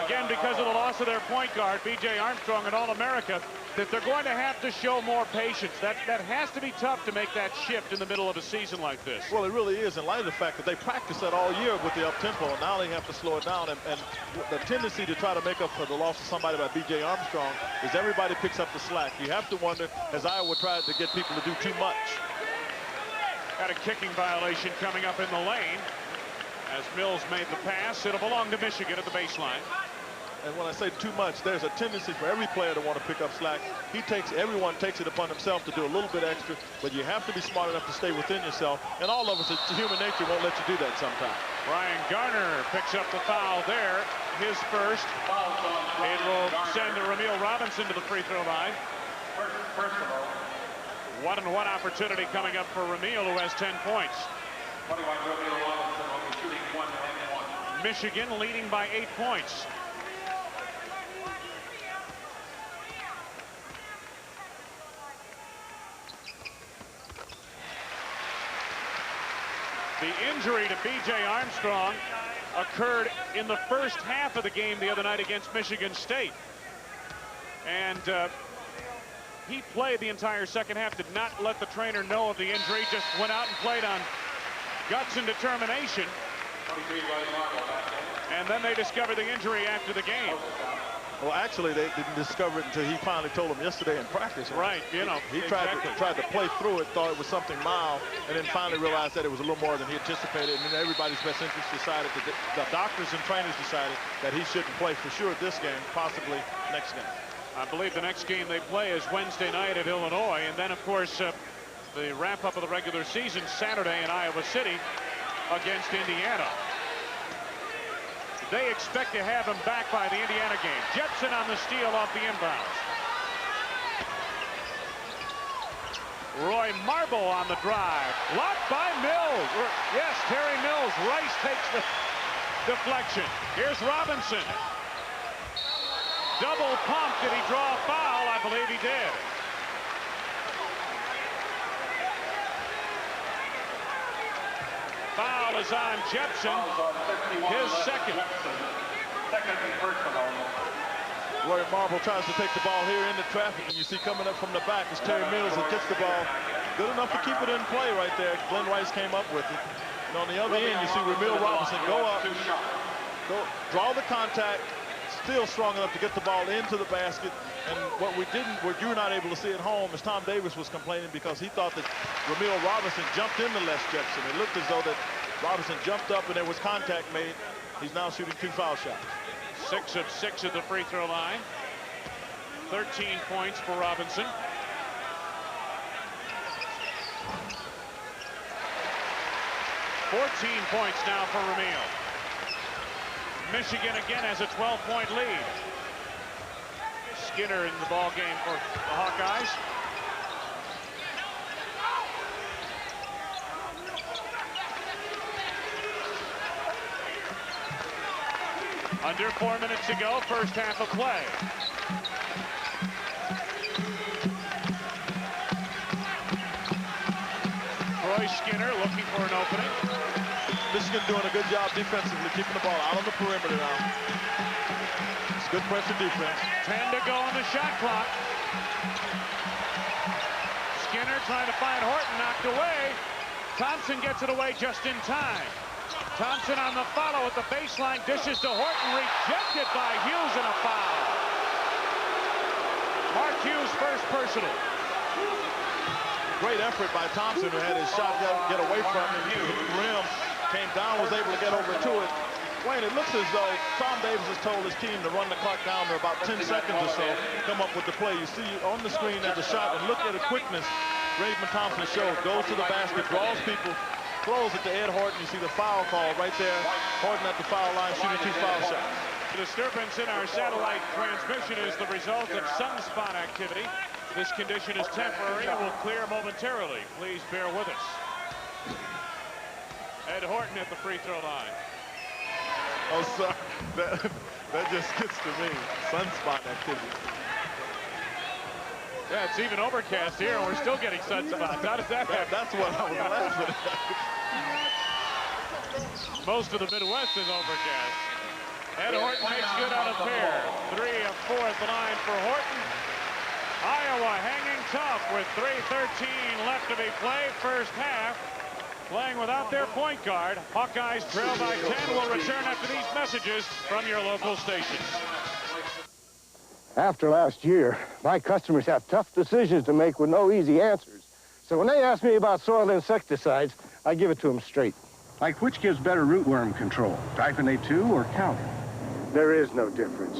[SPEAKER 4] again because of the loss of their point guard, B.J. Armstrong, and All-America, that they're going to have to show more patience. That has to be tough to make that shift in the middle of a season like this.
[SPEAKER 5] Well, it really is, in light of the fact that they practiced that all year with the up-tempo, and now they have to slow it down. And the tendency to try to make up for the loss of somebody by B.J. Armstrong is everybody picks up the slack. You have to wonder, has Iowa tried to get people to do too much?
[SPEAKER 4] Got a kicking violation coming up in the lane as Mills made the pass. It'll belong to Michigan at the baseline.
[SPEAKER 5] And when I say too much, there's a tendency for every player to want to pick up slack. Everyone takes it upon himself to do a little bit extra, but you have to be smart enough to stay within yourself. And all of us, it's human nature, won't let you do that sometimes.
[SPEAKER 4] Ryan Garner picks up the foul there, his first. It will send Ramil Robinson to the free throw line.
[SPEAKER 13] First of all,
[SPEAKER 4] 1-on-1 opportunity coming up for Ramil, who has 10 points. Michigan leading by 8 points. The injury to B.J. Armstrong occurred in the first half of the game the other night against Michigan State. And he played the entire second half, did not let the trainer know of the injury, just went out and played on guts and determination. And then they discovered the injury after the game.
[SPEAKER 5] Well, actually, they didn't discover it until he finally told them yesterday in practice.
[SPEAKER 4] Right, you know.
[SPEAKER 5] He tried to play through it, thought it was something mild, and then finally realized that it was a little more than he anticipated. And then everybody's best interest decided, the doctors and trainers decided that he shouldn't play for sure this game, possibly next game.
[SPEAKER 4] I believe the next game they play is Wednesday night at Illinois, and then, of course, the wrap-up of the regular season Saturday in Iowa City against Indiana. They expect to have him back by the Indiana game. Jepson on the steal off the inbounds. Roy Marble on the drive. Blocked by Mills. Yes, Terry Mills. Rice takes the deflection. Here's Robinson. Double pump. Did he draw a foul? I believe he did. Foul is on Jepson, his second.
[SPEAKER 5] Roy Marble tries to take the ball here into traffic, and you see coming up from the back is Terry Mills, who gets the ball good enough to keep it in play right there. Glenn Rice came up with it. And on the other end, you see Ramil Robinson go up, draw the contact, still strong enough to get the ball into the basket. And what you were not able to see at home is Tom Davis was complaining because he thought that Ramil Robinson jumped into Les Jepson. It looked as though that Robinson jumped up and there was contact made. He's now shooting 2 foul shots.
[SPEAKER 4] 6 of 6 at the free throw line. 13 points for Robinson. Points now for Ramil. Michigan again has a 12-point lead. Skinner in the ball game for the Hawkeyes. Under 4 minutes to go, first half of play. Troy Skinner looking for an opening.
[SPEAKER 5] Michigan doing a good job defensively, keeping the ball out on the perimeter now. It's good pressure defense.
[SPEAKER 4] 10 to go on the shot clock. Skinner trying to find Horton, knocked away. Thompson gets it away just in time. Thompson on the follow at the baseline, dishes to Horton, rejected by Hughes, and a foul. Mark Hughes first personal.
[SPEAKER 5] Great effort by Thompson, who had his shot get away from him. He hit the rim, came down, was able to get over to it. Wayne, it looks as though Tom Davis has told his team to run the clock down to about 10 seconds or so, come up with the play. You see on the screen there's a shot, and look at the quickness Raymond Thompson showed. Goes to the basket, draws people, throws it to Ed Horton. You see the foul call right there. Horton at the foul line shooting 2 foul shots.
[SPEAKER 4] The disturbance in our satellite transmission is the result of sunspot activity. This condition is temporary and will clear momentarily. Please bear with us. Ed Horton at the free throw line.
[SPEAKER 5] Oh, sorry. That just gets to me. Sunspot activity.
[SPEAKER 4] Yeah, it's even overcast here, and we're still getting sunspots. How does that happen?
[SPEAKER 5] That's what I was laughing at.
[SPEAKER 4] Most of the Midwest is overcast. Ed Horton makes good on a pair. 3 of 4 at the line for Horton. Iowa hanging tough with 3:13 left to be played first half. Playing without their point guard. Hawkeyes trail by 10. Will return after these messages from your local stations.
[SPEAKER 14] After last year, my customers have tough decisions to make with no easy answers. So when they ask me about soil insecticides, I give it to them straight. Like which gives better rootworm control, Diphenate 2 or Counter? There is no difference.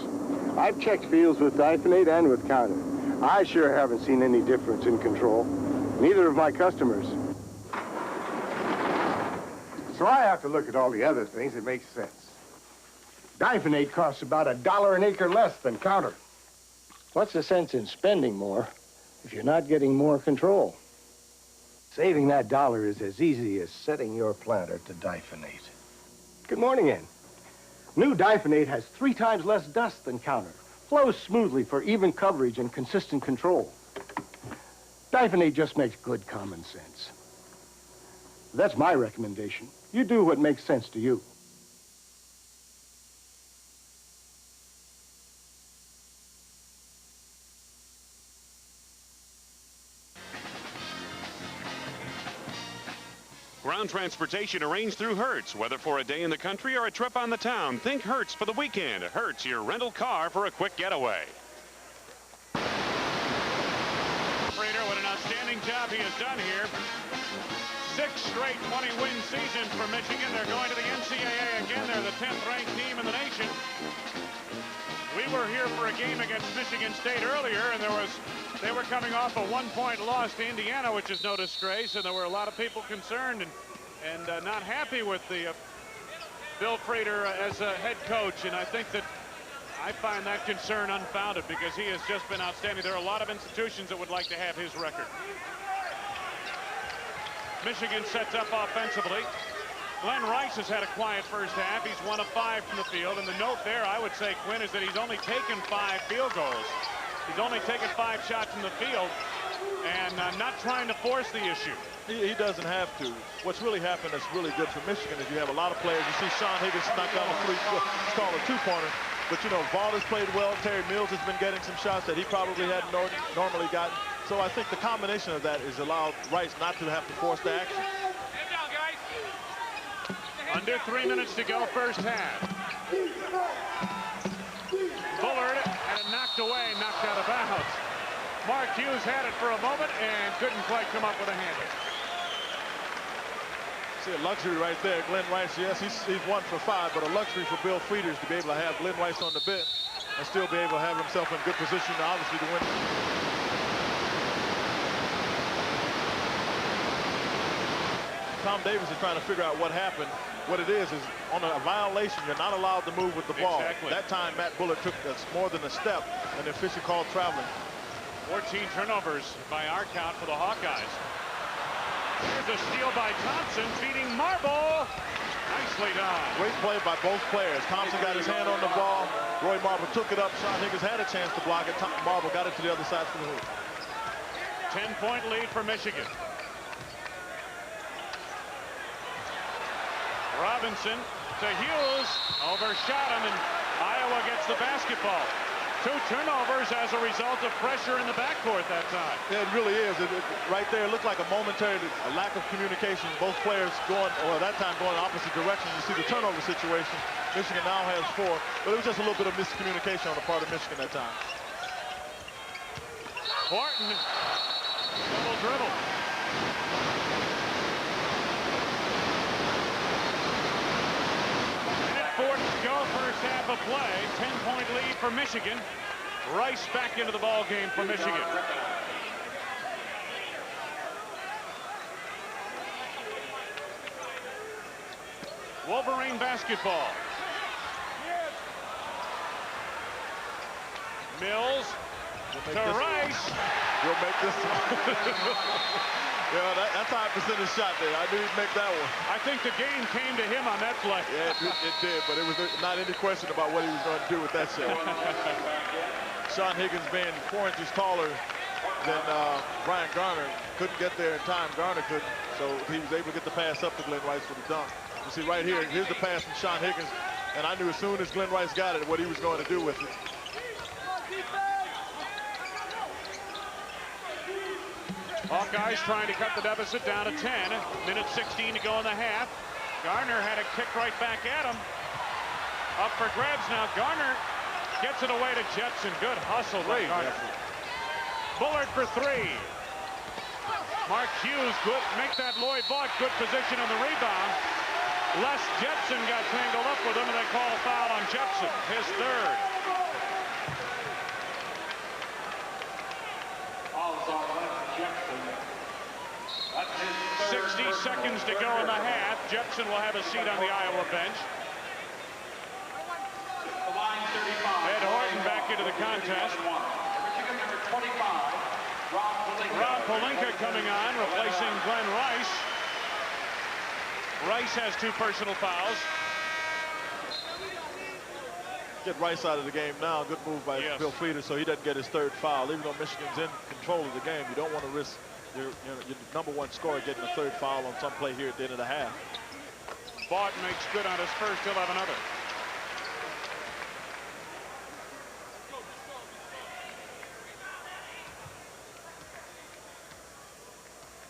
[SPEAKER 14] I've checked fields with Diphenate and with Counter. I sure haven't seen any difference in control. Neither of my customers. So I have to look at all the other things that make sense. Diphenate costs about $1 an acre less than Counter. What's the sense in spending more if you're not getting more control? Saving that $1 is as easy as setting your planter to Diphenate. Good morning, Ann. New Diphenate has 3 times less dust than Counter. Flows smoothly for even coverage and consistent control. Diphenate just makes good common sense. That's my recommendation. You do what makes sense to you.
[SPEAKER 4] Ground transportation arranged through Hertz. Whether for a day in the country or a trip on the town, think Hertz for the weekend. Hertz, your rental car for a quick getaway. Frater, what an outstanding job he has done here. 6 straight 20-win seasons for Michigan. They're going to the NCAA again. They're the 10th ranked team in the nation. We were here for a game against Michigan State earlier, and they were coming off a 1-point loss to Indiana, which is no disgrace, and there were a lot of people concerned and not happy with the Bill Frater as a head coach, and I think that I find that concern unfounded because he has just been outstanding. There are a lot of institutions that would like to have his record. Michigan sets up offensively. Glenn Rice has had a quiet first half. He's 1 of 5 from the field. And the note there, I would say, Quinn, is that he's only taken 5 field goals. He's only taken 5 shots from the field and not trying to force the issue.
[SPEAKER 5] He doesn't have to. What's really happened that's really good for Michigan is you have a lot of players. You see Sean Higgins knock down a 3, it's called a 2-pointer. But, you know, Vaughn has played well. Terry Mills has been getting some shots that he probably hadn't normally gotten. So I think the combination of that is allowed Rice not to have to force the action.
[SPEAKER 4] Under 3 minutes to go, first half. Bullard had it knocked away, knocked out of bounds. Mark Hughes had it for a moment and couldn't quite come up with a handle.
[SPEAKER 5] See a luxury right there. Glenn Rice, yes, he's 1 for 5, but a luxury for Bill Frieders to be able to have Glenn Rice on the bench and still be able to have himself in good position, obviously, to win. Tom Davis is trying to figure out what happened. What it is on a violation, you're not allowed to move with the ball.
[SPEAKER 4] Exactly.
[SPEAKER 5] That time, Matt Bullard took more than a step, and the official called traveling.
[SPEAKER 4] 14 turnovers by our count for the Hawkeyes. Here's a steal by Thompson, feeding Marble. Nicely done.
[SPEAKER 5] Great play by both players. Thompson got his hand on the ball. Roy Marble took it up. Sean Higgins had a chance to block it. Marble got it to the other side for the hoop.
[SPEAKER 4] 10-point lead for Michigan. Robinson to Hughes, overshot him, and Iowa gets the basketball. 2 turnovers as a result of pressure in the backcourt that time.
[SPEAKER 5] Yeah, it really is. Right there, it looked like a momentary lack of communication. Both players going, or that time going opposite directions. You see the turnover situation. Michigan now has 4, but it was just a little bit of miscommunication on the part of Michigan that time.
[SPEAKER 4] Horton, double dribble. of play. 10-point lead for Michigan. Rice back into the ball game for Michigan. Wolverine basketball. Mills to Rice.
[SPEAKER 5] We'll make this Yeah, that's a high percentage shot there. I knew he'd make that one.
[SPEAKER 4] I think the game came to him on that play.
[SPEAKER 5] Yeah, it did, but it was not any question about what he was going to do with that shot. Sean Higgins being 4 inches taller than Brian Garner, couldn't get there in time. Garner couldn't, so he was able to get the pass up to Glenn Rice for the dunk. You see right here, here's the pass from Sean Higgins, and I knew as soon as Glenn Rice got it what he was going to do with it.
[SPEAKER 4] Hawkeyes trying to cut the deficit down to 10. Minute 16 to go in the half. Garner had a kick right back at him. Up for grabs now. Garner gets it away to Jetson. Good hustle by Garner. Bullard for 3. Mark Hughes, good. Make that Lloyd Vaught. Good position on the rebound. Les Jetson got tangled up with him, and they call a foul on Jetson. His third. 60 seconds to go in the half. Jetson will have a seat on the Iowa bench. Ed Horton back into the contest. Rob Pelinka coming on, replacing Glenn Rice. Rice has 2 personal fouls.
[SPEAKER 5] Get Rice out of the game now. Good move by Bill Frieder, so he doesn't get his 3rd foul. Even though Michigan's in control of the game, you don't want to risk your #1 scorer getting a 3rd foul on some play here at the end of the half.
[SPEAKER 4] Vaught makes good on his first. He'll have another.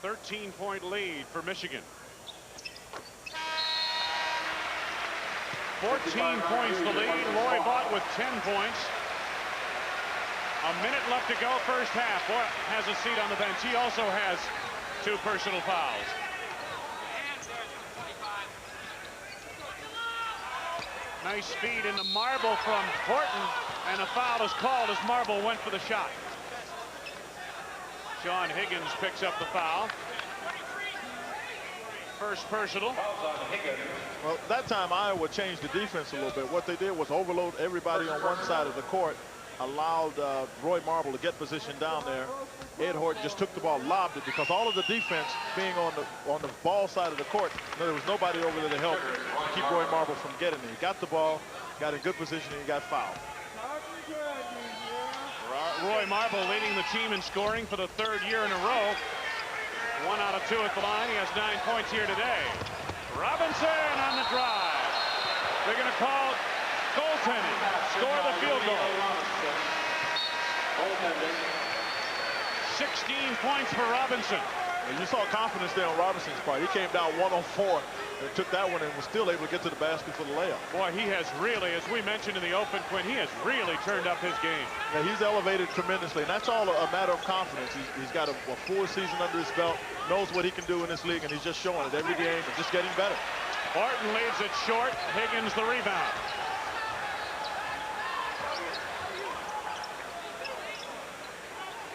[SPEAKER 4] .13-point lead for Michigan. 14 points the lead. Lloyd Vaught with 10 points. A minute left to go, first half. Vaught has a seat on the bench. He also has 2 personal fouls. Nice speed in the marble from Horton, and a foul is called as Marble went for the shot. Sean Higgins picks up the foul. First personal.
[SPEAKER 5] Well, that time Iowa changed the defense a little bit. What they did was overload everybody on one side of the court, allowed Roy Marble to get position down there. Ed Horton just took the ball, lobbed it, because all of the defense being on the ball side of the court, there was nobody over there to help keep Roy Marble from getting it. He got the ball, got in good position, and he got fouled.
[SPEAKER 4] Roy Marble leading the team in scoring for the 3rd year in a row. 1 out of 2 at the line. He has 9 points here today. Robinson on the drive. They're going to call goaltending. Score the field goal. 16 points for Robinson.
[SPEAKER 5] And you saw confidence there on Robinson's part. He came down 1 on 4 and took that one and was still able to get to the basket for the layup.
[SPEAKER 4] Boy, he has really, as we mentioned in the open, Quinn, he has really turned up his game.
[SPEAKER 5] Yeah, he's elevated tremendously, and that's all a matter of confidence. He's got a full season under his belt, knows what he can do in this league, and he's just showing it every game and just getting better.
[SPEAKER 4] Horton leaves it short. Higgins the rebound.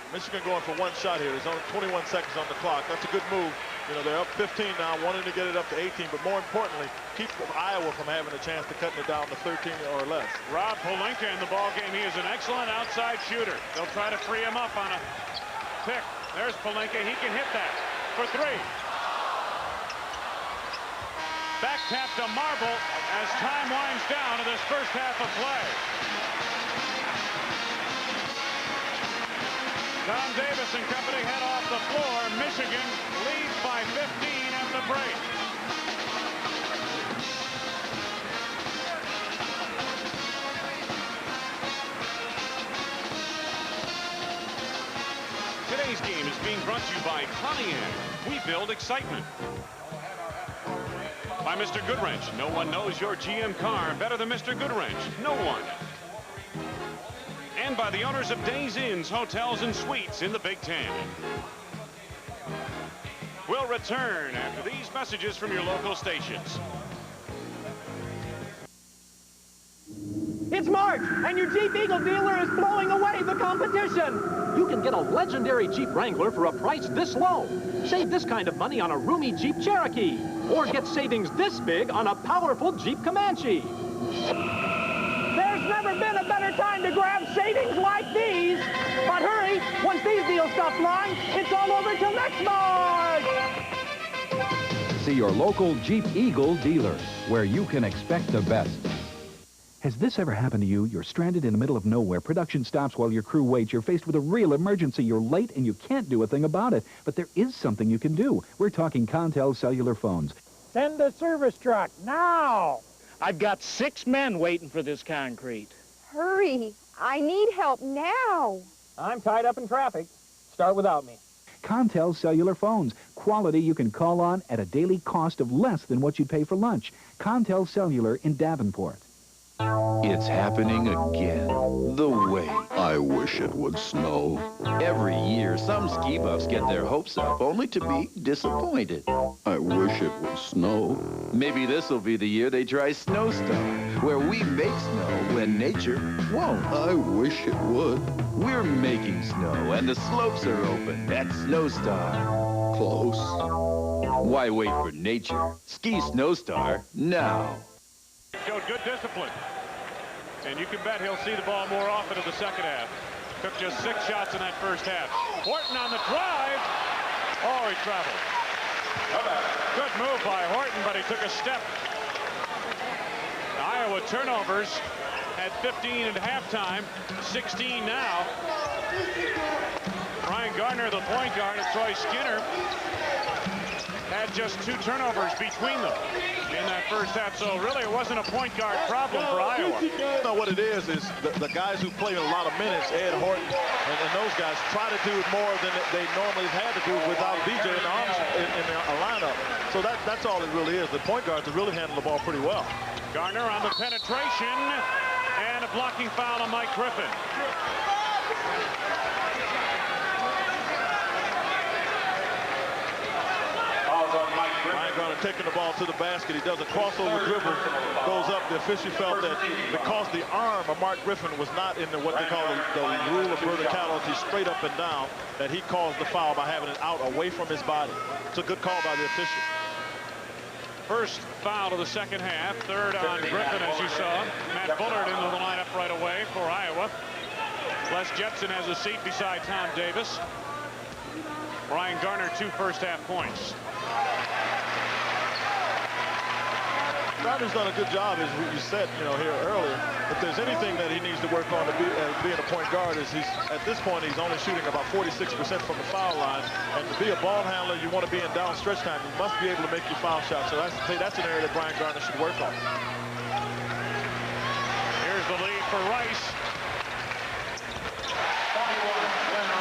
[SPEAKER 5] Michigan going for 1 shot here. There's only 21 seconds on the clock. That's a good move. You know, they're up 15 now, wanting to get it up to 18, but more importantly, keep Iowa from having a chance to cutting it down to 13 or less.
[SPEAKER 4] Rob Pelinka in the ball game. He is an excellent outside shooter. They'll try to free him up on a pick. There's Pelinka. He can hit that for 3. Back tap to Marble as time winds down to this first half of play. Tom Davis and company head off the floor. Michigan leads by 15 at the break. Today's game is being brought to you by Pontiac. We build excitement. By Mr. Goodwrench. No one knows your GM car better than Mr. Goodwrench. No one. And by the owners of Days Inns, Hotels, and Suites in the Big Ten. We'll return after these messages from your local stations.
[SPEAKER 1] It's March, and your Jeep Eagle dealer is blowing away the competition.
[SPEAKER 3] You can get a legendary Jeep Wrangler for a price this low. Save this kind of money on a roomy Jeep Cherokee. Or get savings this big on a powerful Jeep Comanche.
[SPEAKER 1] There's never been a better time to grab savings like these. But hurry, once these deals stop flying, it's all over till next March.
[SPEAKER 23] See your local Jeep Eagle dealer, where you can expect the best. Has this ever happened to you? You're stranded in the middle of nowhere. Production stops while your crew waits. You're faced with a real emergency. You're late and you can't do a thing about it. But there is something you can do. We're talking Contel cellular phones.
[SPEAKER 1] Send a service truck, now! I've got 6 men waiting for this concrete.
[SPEAKER 24] Hurry! I need help now!
[SPEAKER 1] I'm tied up in traffic. Start without me.
[SPEAKER 23] Contel cellular phones. Quality you can call on at a daily cost of less than what you'd pay for lunch. Contel Cellular in Davenport.
[SPEAKER 25] It's happening again. The wait. I wish it would snow. Every year, some ski buffs get their hopes up, only to be disappointed. I wish it would snow. Maybe this will be the year they try Snowstar, where we make snow when nature won't. I wish it would. We're making snow, and the slopes are open at Snowstar. Close. Why wait for nature? Ski Snowstar now.
[SPEAKER 4] Showed good discipline. And you can bet he'll see the ball more often in the second half. Took just 6 shots in that first half. Horton on the drive. Oh, he traveled. Good move by Horton, but he took a step. Iowa turnovers at 15 at halftime, 16 now. Ryan Gardner, the point guard, and Troy Skinner had just 2 turnovers between them in that first half. So really it wasn't a point guard problem for Iowa.
[SPEAKER 5] No, what it is the guys who play a lot of minutes, Ed Horton and those guys, try to do more than they normally had to do without BJ in the lineup. So that's all it really is. The point guards have really handled the ball pretty well.
[SPEAKER 4] Gardner on the penetration and a blocking foul on Mike Griffin.
[SPEAKER 5] Ryan Gardner taking the ball to the basket. He does a crossover dribble, goes up. The official felt that because the arm of Mark Griffin was not in what they call the rule of verticality, straight up and down, that he caused the foul by having it out away from his body. It's a good call by the official.
[SPEAKER 4] First foul of the second half. Third on Griffin, as you saw. Matt Bullard into the lineup right away for Iowa. Les Jepson has a seat beside Tom Davis. Ryan Gardner, 2 first-half points.
[SPEAKER 5] Gardner's done a good job, as you said, here earlier. If there's anything that he needs to work on to being a point guard, is at this point he's only shooting about 46% from the foul line. And to be a ball handler, you want to be in down stretch time. You must be able to make your foul shot. So that's an area that Brian Gardner should work on.
[SPEAKER 4] Here's the lead for Rice.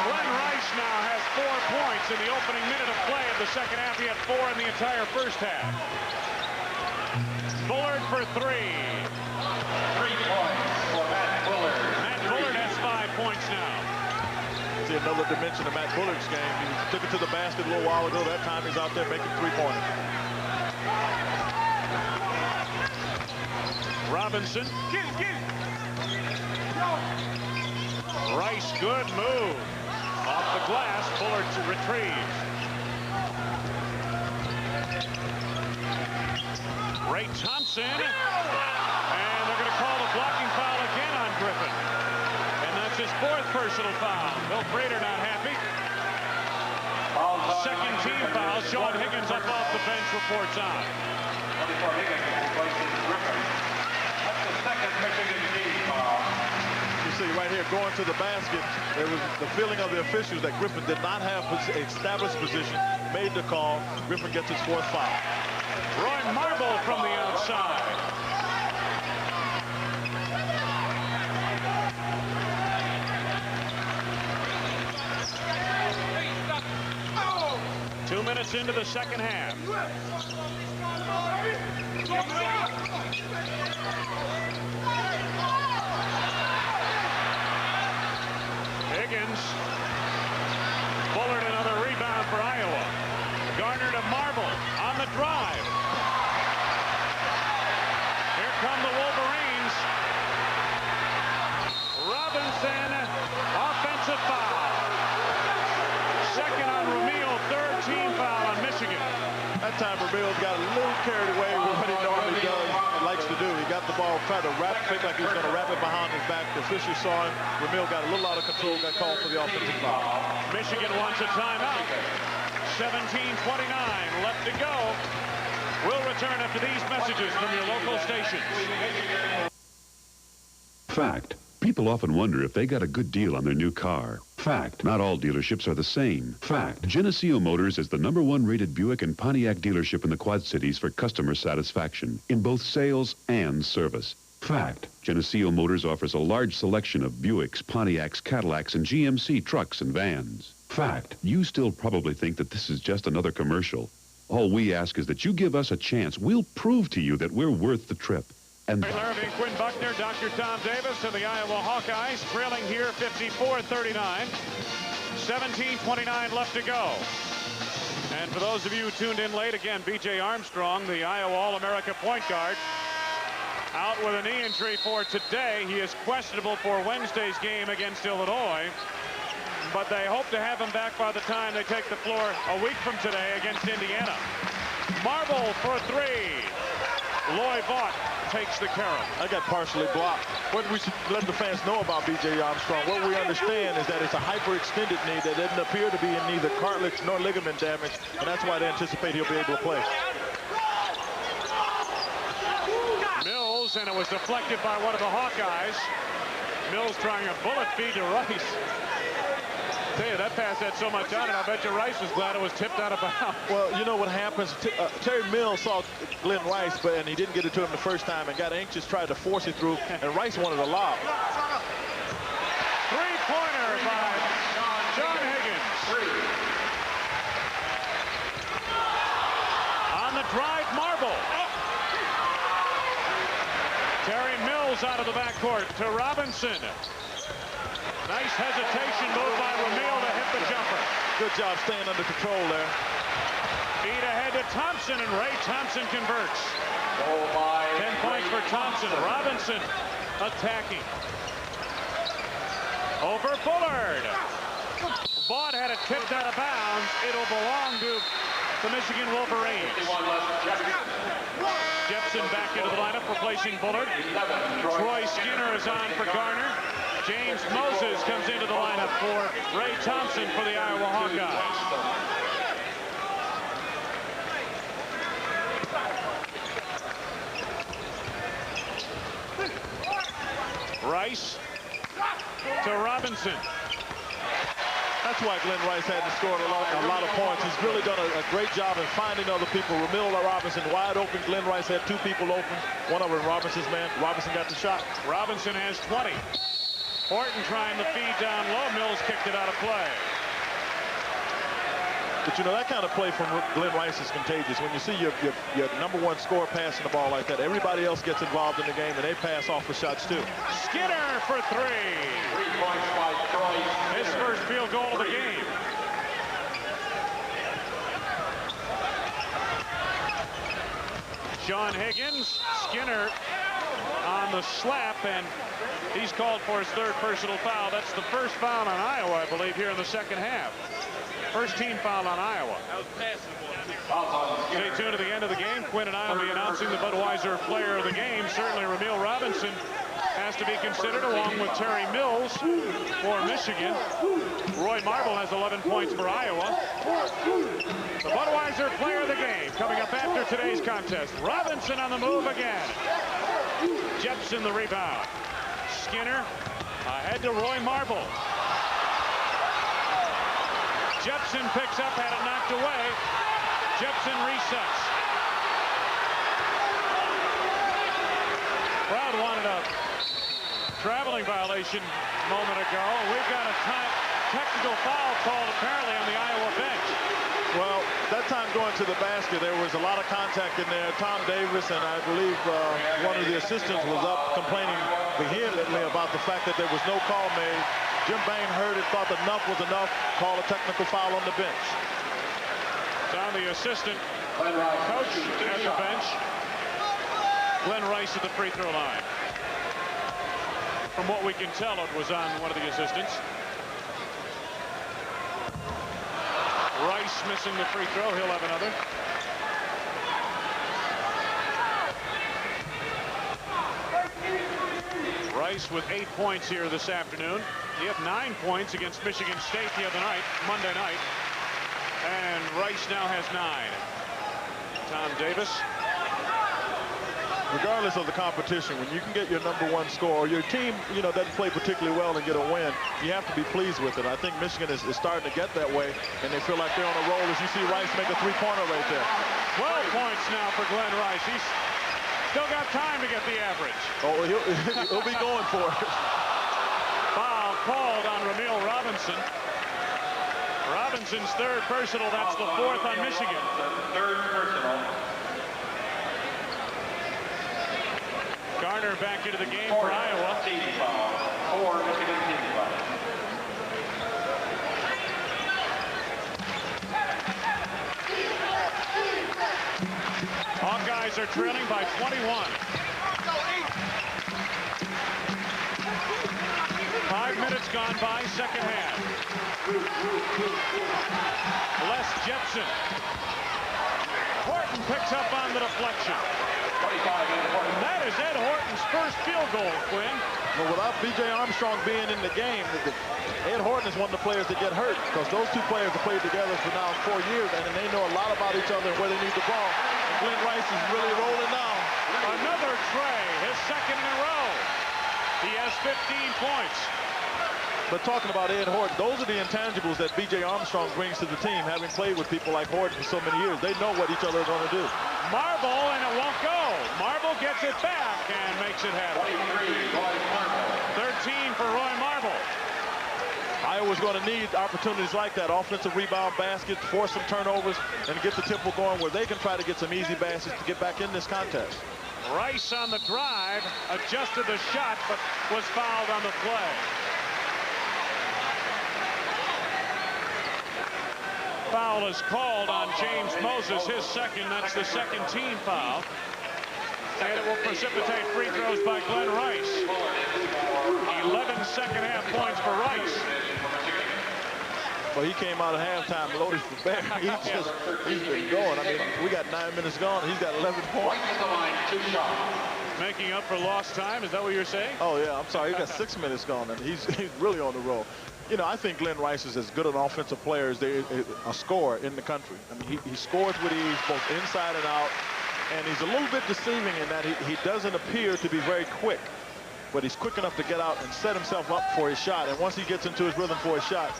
[SPEAKER 4] Glenn Rice now has 4 points in the opening minute of play of the second half. He had 4 in the entire first half. Bullard for 3. 3 points for Matt Bullard. Matt Bullard has 5 points now.
[SPEAKER 5] See another dimension of Matt Bullard's game. He took it to the basket a little while ago. That time he's out there making 3-pointers.
[SPEAKER 4] Robinson. Get it. Rice, good move. Off the glass, Bullard to retrieve. Ray Thompson. And they're going to call the blocking foul again on Griffin. And that's his 4th personal foul. Bill Prater not happy. Second team foul. Sean Higgins up off the bench reports on.
[SPEAKER 26] That's the second Michigan team foul.
[SPEAKER 5] You see right here, going to the basket, there was the feeling of the officials that Griffin did not have established position, made the call. Griffin gets his 4th foul.
[SPEAKER 4] Roy Marble from the outside. Two minutes into the second half. Higgins. Bullard, another rebound for Iowa. Gardner to Marble on the drive. Here come the Wolverines. Robinson. Offensive foul. Second on Ramil, third team foul on Michigan.
[SPEAKER 5] That time Ramil got a little carried away with what he normally does, likes to do. He got the ball, tried to wrap it like he was going to wrap it behind his back. The official saw him. Ramil got a little out of control, got called for the offensive foul.
[SPEAKER 4] Michigan wants a timeout. 17:29 left to go. We'll return after these messages from your local stations.
[SPEAKER 6] Fact. People often wonder if they got a good deal on their new car. Fact. Not all dealerships are the same. Fact. Geneseo Motors is the #1 rated Buick and Pontiac dealership in the Quad Cities for customer satisfaction in both sales and service. Fact. Geneseo Motors offers a large selection of Buicks, Pontiacs, Cadillacs, and GMC trucks and vans. Fact. You still probably think that this is just another commercial. All we ask is that you give us a chance. We'll prove to you that we're worth the trip. And
[SPEAKER 4] Irving, Quinn Buckner, Dr. Tom Davis and the Iowa Hawkeyes trailing here 54-39. 17:29 left to go. And for those of you who tuned in late, again, B.J. Armstrong, the Iowa All-America point guard, out with a knee injury for today. He is questionable for Wednesday's game against Illinois. But they hope to have him back by the time they take the floor a week from today against Indiana. Marble for three. Loy Vaught takes the carry.
[SPEAKER 5] I got partially blocked. What we should let the fans know about B.J. Armstrong, what we understand is that it's a hyperextended knee that doesn't appear to be in neither cartilage nor ligament damage, and that's why they anticipate he'll be able to play.
[SPEAKER 4] Mills, and it was deflected by one of the Hawkeyes. Mills trying a bullet feed to Rice. I tell you, that pass had so much on it, I bet you Rice was glad it was tipped out of bounds.
[SPEAKER 5] Well, you know what happens? Terry Mills saw Glenn Rice, and he didn't get it to him the first time and got anxious, tried to force it through, and Rice wanted a lob.
[SPEAKER 4] Three-pointer by John Higgins. On the drive, Marble. Terry Mills out of the backcourt to Robinson. Nice hesitation move by Ramil to hit the jumper.
[SPEAKER 5] Good job staying under control there.
[SPEAKER 4] Feed ahead to Thompson, and Ray Thompson converts. 10 points for Thompson. Robinson attacking. Over Bullard. Vaught had it tipped out of bounds. It'll belong to the Michigan Wolverines. Jepson back into the lineup, replacing Bullard. Troy Skinner is on for Garner. James Moses comes into the lineup for Ray Thompson for the Iowa Hawkeyes. Rice to Robinson.
[SPEAKER 5] That's why Glenn Rice hadn't scored a lot of points. He's really done a great job in finding other people. Ramil Robinson wide open. Glenn Rice had two people open. One of them Robinson's man. Robinson got the shot.
[SPEAKER 4] Robinson has 20. Horton trying to feed down low. Mills kicked it out of play.
[SPEAKER 5] But you know, that kind of play from Glenn Rice is contagious. When you see your #1 scorer passing the ball like that, everybody else gets involved in the game and they pass off for shots too.
[SPEAKER 4] Skinner for three. 3 points by Troy. His first field goal of the game. Sean Higgins, Skinner on the slap, and he's called for his third personal foul. That's the first foul on Iowa, I believe, here in the second half. First team foul on Iowa. Stay tuned to the end of the game. Quinn and I will be announcing the Budweiser player of the game. Certainly Ramil Robinson has to be considered, along with Terry Mills for Michigan. Roy Marble has 11 points for Iowa. The Budweiser player of the game coming up after today's contest. Robinson on the move again. Jepson the rebound. Skinner ahead to Roy Marble. Jepson picks up, had it knocked away. Jepson resets. Crowd wanted a traveling violation a moment ago. We've got a technical foul called apparently on the Iowa bench.
[SPEAKER 5] Well, that time going to the basket, there was a lot of contact in there. Tom Davis and I believe one of the assistants was up complaining vehemently about the fact that there was no call made. Jim Bain heard it, thought that enough was enough, called a technical foul on the bench.
[SPEAKER 4] Down the assistant coach at the bench. Glenn Rice at the free throw line. From what we can tell, it was on one of the assistants. Rice missing the free throw. He'll have another. Rice with 8 points here this afternoon. He had 9 points against Michigan State the other night, Monday night. And Rice now has 9. Tom Davis.
[SPEAKER 5] Regardless of the competition, when you can get your #1 score, your team, you know, doesn't play particularly well and get a win, you have to be pleased with it. I think Michigan is starting to get that way, and they feel like they're on a roll. As you see Rice make a three-pointer right there.
[SPEAKER 4] 12 points now for Glenn Rice. He's still got time to get the average.
[SPEAKER 5] Oh, he'll be going for it.
[SPEAKER 4] Foul called on Ramil Robinson. Robinson's third personal. That's the fourth on Michigan.
[SPEAKER 26] Third personal.
[SPEAKER 4] Garner back into the game for Iowa.
[SPEAKER 26] Team foul. 4 Michigan team foul.
[SPEAKER 4] Hawkeyes are trailing by 21. 5 minutes gone by, second half. Les Jepson. Horton picks up on the deflection. And that is Ed Horton's first field goal, Quinn.
[SPEAKER 5] Well, without B.J. Armstrong being in the game, Ed Horton is one of the players that get hurt because those two players have played together for now 4 years, and they know a lot about each other and where they need the ball. And Glenn Rice is really rolling now.
[SPEAKER 4] Another tray, his second in a row. He has 15 points.
[SPEAKER 5] But talking about Ed Horton, those are the intangibles that B.J. Armstrong brings to the team, having played with people like Horton for so many years. They know what each other are going to do.
[SPEAKER 4] Marble, and it won't go. Marble gets it back and makes it happen. 13 for Roy Marble.
[SPEAKER 5] Iowa's going to need opportunities like that, offensive rebound baskets, force some turnovers, and get the tempo going where they can try to get some easy baskets to get back in this contest.
[SPEAKER 4] Rice on the drive, adjusted the shot, but was fouled on the play. Foul is called on James Moses, his second. That's the second team foul. And it will precipitate free throws by Glenn Rice. 11 second half points for Rice.
[SPEAKER 5] Well, he came out at halftime loaded for bear. He's been going. I mean, we got 9 minutes gone. He's got 11 points.
[SPEAKER 4] Making up for lost time, is that what you're saying?
[SPEAKER 5] Oh, yeah, I'm sorry. He's got 6 minutes gone, and he's really on the roll. You know, I think Glenn Rice is as good an offensive player as a scorer in the country. I mean, he scores with ease, both inside and out, and he's a little bit deceiving in that he doesn't appear to be very quick, but he's quick enough to get out and set himself up for his shot. And once he gets into his rhythm for his shot,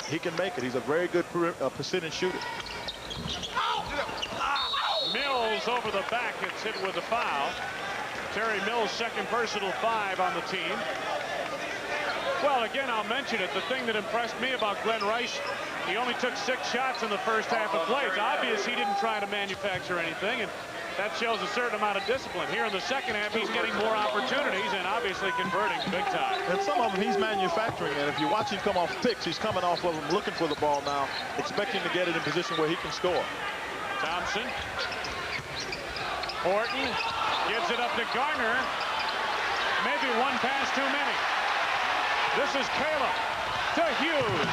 [SPEAKER 5] he can make it. He's a very good percentage shooter.
[SPEAKER 4] Mills over the back gets hit with a foul. Terry Mills, second personal 5 on the team. Well, again, I'll mention it. The thing that impressed me about Glenn Rice, he only took 6 shots in the first half of play. It's obvious he didn't try to manufacture anything, and that shows a certain amount of discipline. Here in the second half, he's getting more opportunities and obviously converting big time.
[SPEAKER 5] And some of them he's manufacturing, and if you watch him come off picks, he's coming off of them looking for the ball now, expecting to get it in position where he can score.
[SPEAKER 4] Thompson. Horton gives it up to Garner. Maybe one pass too many. This is Caleb to Hughes.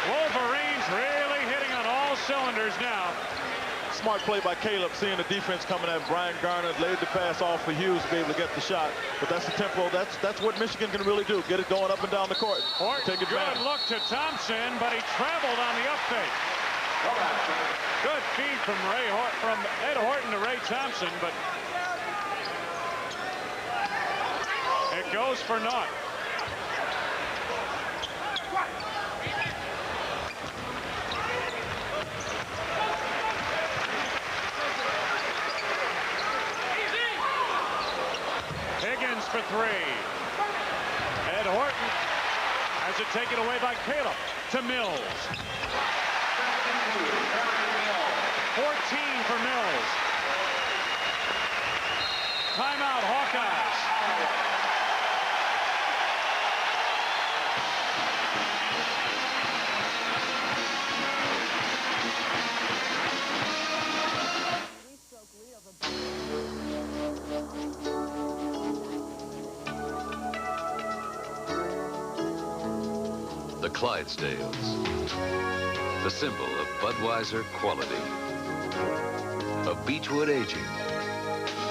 [SPEAKER 4] Wolverines really hitting on all cylinders now.
[SPEAKER 5] Smart play by Caleb, seeing the defense coming at Brian Garner, laid the pass off for Hughes to be able to get the shot. But that's the tempo. That's what Michigan can really do. Get it going up and down the court.
[SPEAKER 4] Horton,
[SPEAKER 5] take advantage.
[SPEAKER 4] Good look to Thompson, but he traveled on the up fake. Good feed from Ed Horton to Ray Thompson, but it goes for naught. Higgins for 3. Ed Horton has it taken away by Caleb to Mills. 14 for Mills. Timeout, Hawkeyes.
[SPEAKER 9] Clydesdales, the symbol of Budweiser quality. Of Beechwood aging,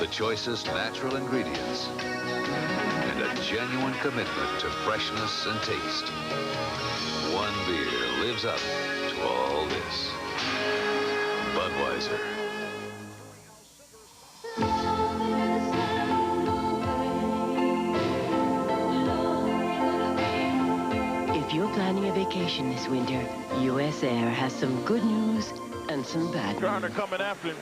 [SPEAKER 9] the choicest natural ingredients, and a genuine commitment to freshness and taste. One beer lives up to all this. Budweiser.
[SPEAKER 21] If you're planning a vacation this winter, US Air has some good news and some bad news.
[SPEAKER 5] Garner coming after him.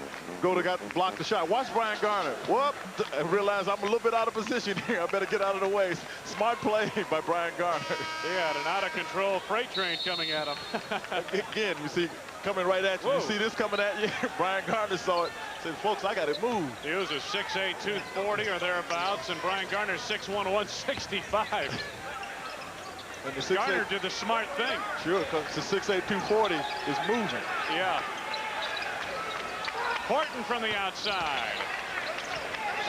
[SPEAKER 5] Block the shot. Watch Brian Garner. Whoop! I realize I'm a little bit out of position here. I better get out of the way. Smart play by Brian Garner.
[SPEAKER 4] He had an out-of-control freight train coming at him.
[SPEAKER 5] Again, you see, coming right at you. Whoa. You see this coming at you? Brian Garner saw it. Said, folks, I got it moved.
[SPEAKER 4] He was a 6'8", 240 or thereabouts, and Brian Garner 6'1", 165.
[SPEAKER 5] And the
[SPEAKER 4] Garner did the smart thing.
[SPEAKER 5] Sure, because the 6'8", 240 is moving.
[SPEAKER 4] Yeah. Horton from the outside.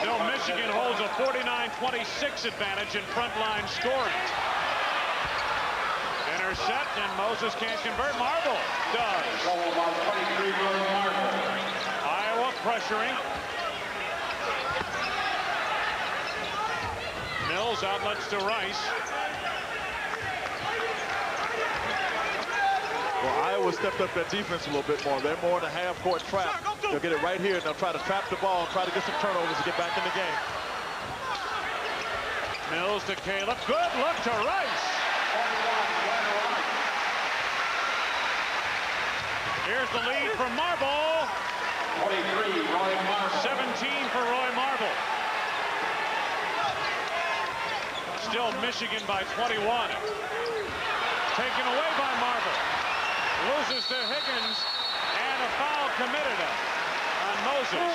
[SPEAKER 4] Still, Michigan holds a 49-26 advantage in frontline scoring. Intercept, and Moses can't convert. Marble does. Iowa pressuring. Mills outlets to Rice.
[SPEAKER 5] Well, Iowa stepped up their defense a little bit more. They're more in a half-court trap. They'll get it right here, and they'll try to trap the ball, try to get some turnovers to get back in the game.
[SPEAKER 4] Mills to Caleb. Good look to Rice. Here's the lead from Marble.
[SPEAKER 26] 23, Roy Marble.
[SPEAKER 4] 17 for Roy Marble. Still Michigan by 21. Taken away by Marble. Loses to Higgins, and a foul committed on Moses.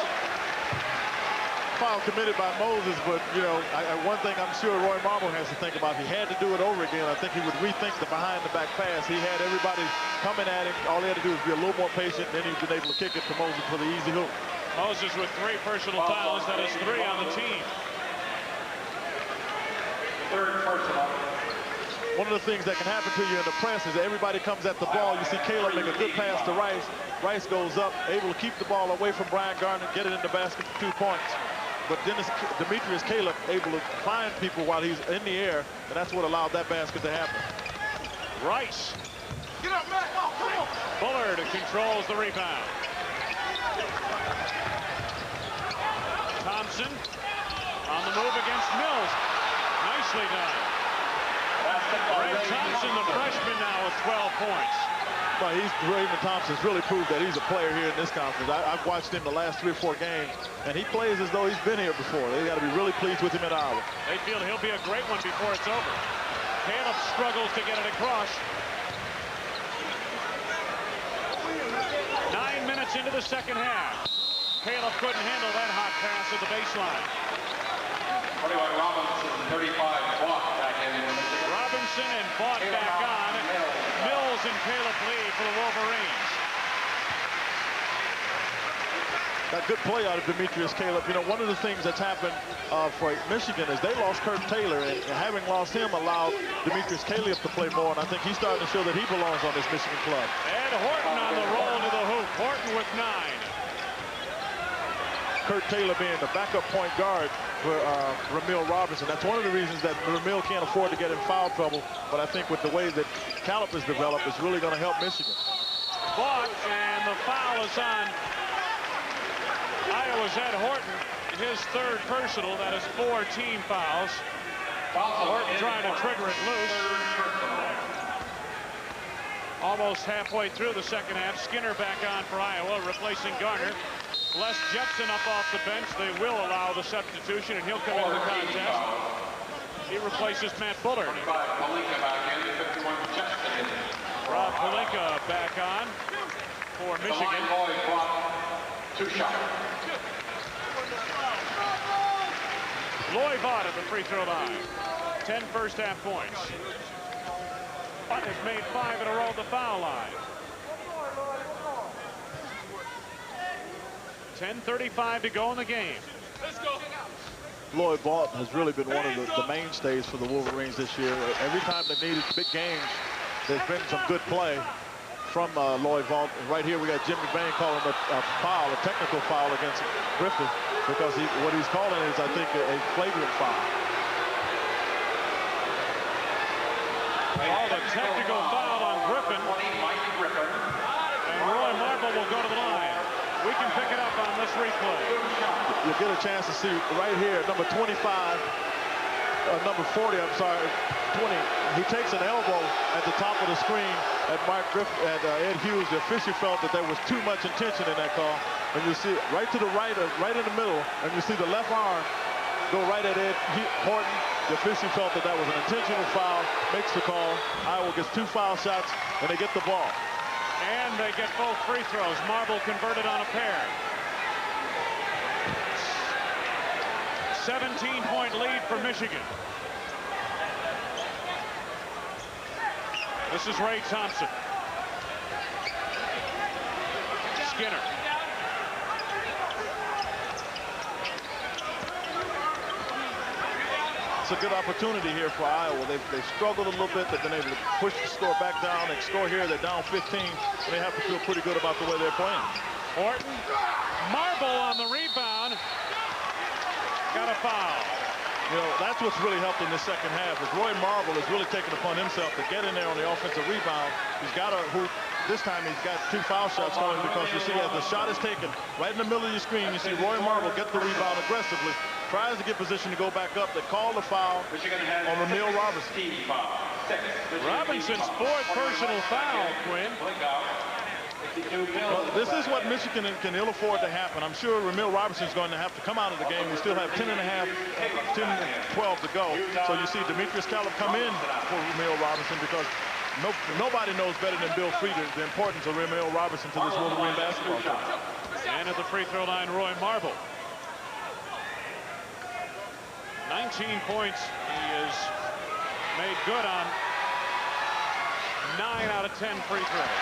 [SPEAKER 5] Foul committed by Moses, but, you know, one thing I'm sure Roy Marble has to think about, if he had to do it over again, I think he would rethink the behind-the-back pass. He had everybody coming at him. All he had to do was be a little more patient, and then he'd been able to kick it to Moses for the easy hook.
[SPEAKER 4] Moses with 3 personal fouls. That is 3 on the team.
[SPEAKER 26] Third personal.
[SPEAKER 5] One of the things that can happen to you in the press is that everybody comes at the ball. You see Caleb make a good pass to Rice. Rice goes up, able to keep the ball away from Brian Garner, get it in the basket for 2 points. But then it's Demetrius Caleb able to find people while he's in the air, and that's what allowed that basket to happen.
[SPEAKER 4] Rice. Get up, man. Oh, come on. Bullard controls the rebound. Thompson on the move against Mills. Nicely done. Ray Thompson, the freshman, now with 12 points.
[SPEAKER 5] Well, Raymond Thompson's really proved that he's a player here in this conference. I've watched him the last 3 or 4 games, and he plays as though he's been here before. They got to be really pleased with him at Iowa.
[SPEAKER 4] They feel he'll be a great one before it's over. Caleb struggles to get it across. 9 minutes into the second half. Caleb couldn't handle that hot pass at the baseline.
[SPEAKER 26] 21 Robinson, 35 Vaught back in.
[SPEAKER 4] Robinson and Vaught back on. Mills and Caleb lead for the Wolverines.
[SPEAKER 5] That good play out of Demetrius Caleb. You know, one of the things that's happened for Michigan is they lost Kurt Taylor, and having lost him allowed Demetrius Caleb to play more, and I think he's starting to show that he belongs on this Michigan club.
[SPEAKER 4] Ed Horton on the roll to the hoop. Horton with 9.
[SPEAKER 5] Kurt Taylor being the backup point guard for Ramil Robinson. That's one of the reasons that Ramil can't afford to get in foul trouble, but I think with the way that Caleb has developed, it's really going to help Michigan.
[SPEAKER 4] Vaught, and the foul is on Iowa's Ed Horton, his 3rd personal. That is 4 team fouls. Horton trying to trigger it loose. Almost halfway through the second half. Skinner back on for Iowa, replacing Garner. Les Jepson up off the bench. They will allow the substitution, and he'll come into the contest. He replaces Matt Bullard. Rob Pelinka back on for Michigan. Loy Vaught at the free throw line. 10 first half points. Vaught has made 5 in a row at the foul line. 10:35 to go in the game. Let's go.
[SPEAKER 5] Loy Vaught has really been one of the mainstays for the Wolverines this year. Every time they needed big games, there's been some good play from Lloyd Vaught. Right here, we got Jimmy Bain calling a foul, a technical foul against Griffin, because what he's calling is, I think, a flagrant foul.
[SPEAKER 4] Called a technical foul on Griffin. And Roy Marble will go to the line. We can pick it up on this replay.
[SPEAKER 5] You'll get a chance to see right here, number 25, number 40, I'm sorry, 20. He takes an elbow at the top of the screen at Mark Griffin, at Ed Hughes. The official felt that there was too much intention in that call. And you see right to the right, right in the middle, and you see the left arm go right at Ed Horton. The official felt that that was an intentional foul, makes the call. Iowa gets 2 foul shots, and they get the ball.
[SPEAKER 4] And they get both free throws. Marble converted on a pair. 17-point lead for Michigan. This is Ray Thompson. Skinner.
[SPEAKER 5] It's a good opportunity here for Iowa. They've struggled a little bit. They've been able to push the score back down. They score here. They're down 15. And they have to feel pretty good about the way they're playing.
[SPEAKER 4] Horton. Marble on the rebound. Got a foul.
[SPEAKER 5] You know, that's what's really helped in the second half, is Roy Marble has really taken upon himself to get in there on the offensive rebound. He's got a hoop. This time he's got 2 foul shots going, because you see as the shot is taken right in the middle of your screen, you see Roy Marble get the rebound aggressively, tries to get position to go back up. They call the foul on Ramil Robinson.
[SPEAKER 4] Robinson's 4th personal foul, Quinn.
[SPEAKER 5] Well, this is what Michigan can ill afford to happen. I'm sure Ramil Robinson's going to have to come out of the game. We still have 10 and 12 to go. So you see Demetrius Caleb come in for Ramil Robinson, because nobody knows better than Bill Frieder the importance of Ramil Robinson to this Wolverine basketball team.
[SPEAKER 4] And at the free throw line, Roy Marble. 19 points. He is made good on 9 out of 10 free throws.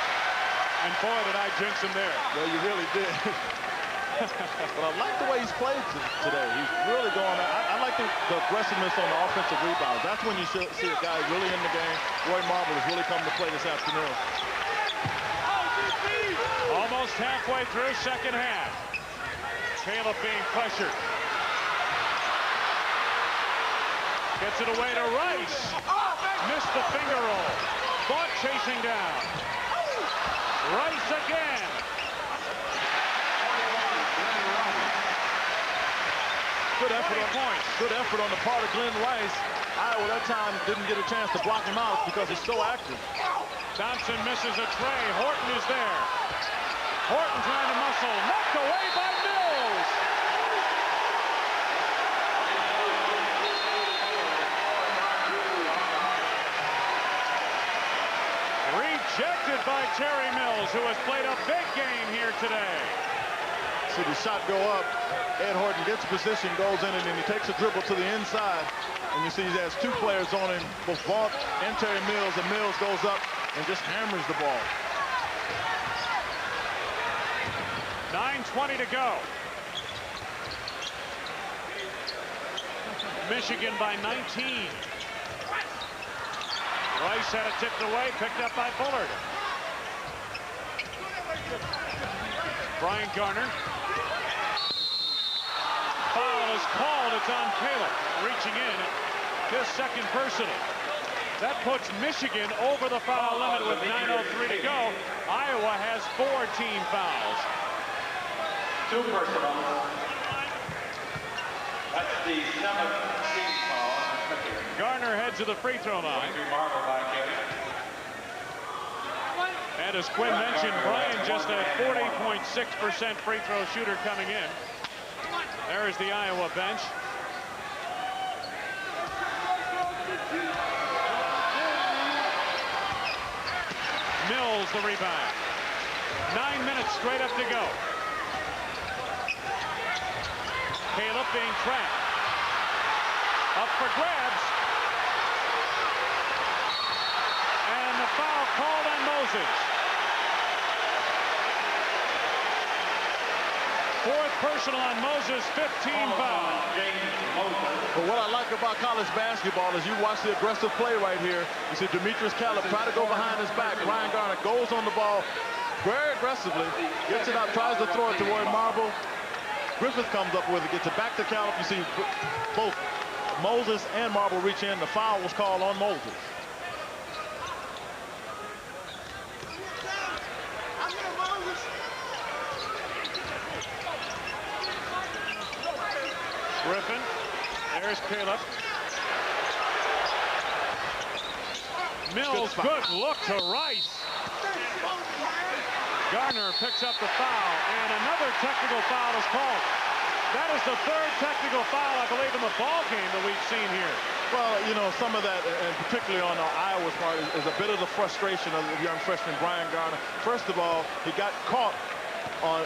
[SPEAKER 4] And boy, did I jinx him there.
[SPEAKER 5] Well, you really did. But I like the way he's played today. He's really going. I like the aggressiveness on the offensive rebounds. That's when you see a guy really in the game. Roy Marble has really come to play this afternoon.
[SPEAKER 4] Almost halfway through second half. Caleb being pressured. Gets it away to Rice. Missed the finger roll. Vaught chasing down. Rice again.
[SPEAKER 5] Good effort on the part of Glenn Rice. Iowa that time didn't get a chance to block him out because he's so active.
[SPEAKER 4] Thompson misses a tray. Horton is there. Horton trying to muscle. Knocked away by Mills. Rejected by Terry Mills, who has played a big game here today.
[SPEAKER 5] See the shot go up. Ed Horton gets position, goes in, and then he takes a dribble to the inside. And you see he has 2 players on him, both Vaught and Terry Mills, and Mills goes up and just hammers the ball.
[SPEAKER 4] 9:20 to go. Michigan by 19. Rice had it tipped away, picked up by Bullard. Brian Garner. Foul is called. It's on Caleb. Reaching in. His second personal. That puts Michigan over the foul limit with 9:03 to go. Iowa has 4 team fouls.
[SPEAKER 26] 2 personals. That's the 7th team foul.
[SPEAKER 4] Garner heads to the free throw line. And as Quinn mentioned, Brian just a 40.6% free throw shooter coming in. There is the Iowa bench. Mills the rebound. 9 minutes straight up to go. Caleb being trapped. Up for grabs. And the foul called on Moses. 4th personal on Moses, 15 foul.
[SPEAKER 5] But what I like about college basketball is you watch the aggressive play right here. You see Demetrius Caleb try to go behind his back. Brian Garner goes on the ball very aggressively, gets it out, tries to throw it to Roy Marble. Griffith comes up with it, gets it back to Caleb. You see both Moses and Marble reach in. The foul was called on Moses.
[SPEAKER 4] Griffin, there's Caleb. Mills, good look to Rice. Garner picks up the foul, and another technical foul is called. That is the third technical foul, I believe, in the ball game that we've seen here.
[SPEAKER 5] Well, you know, some of that, and particularly on Iowa's part, is a bit of the frustration of the young freshman Brian Garner. First of all, he got caught on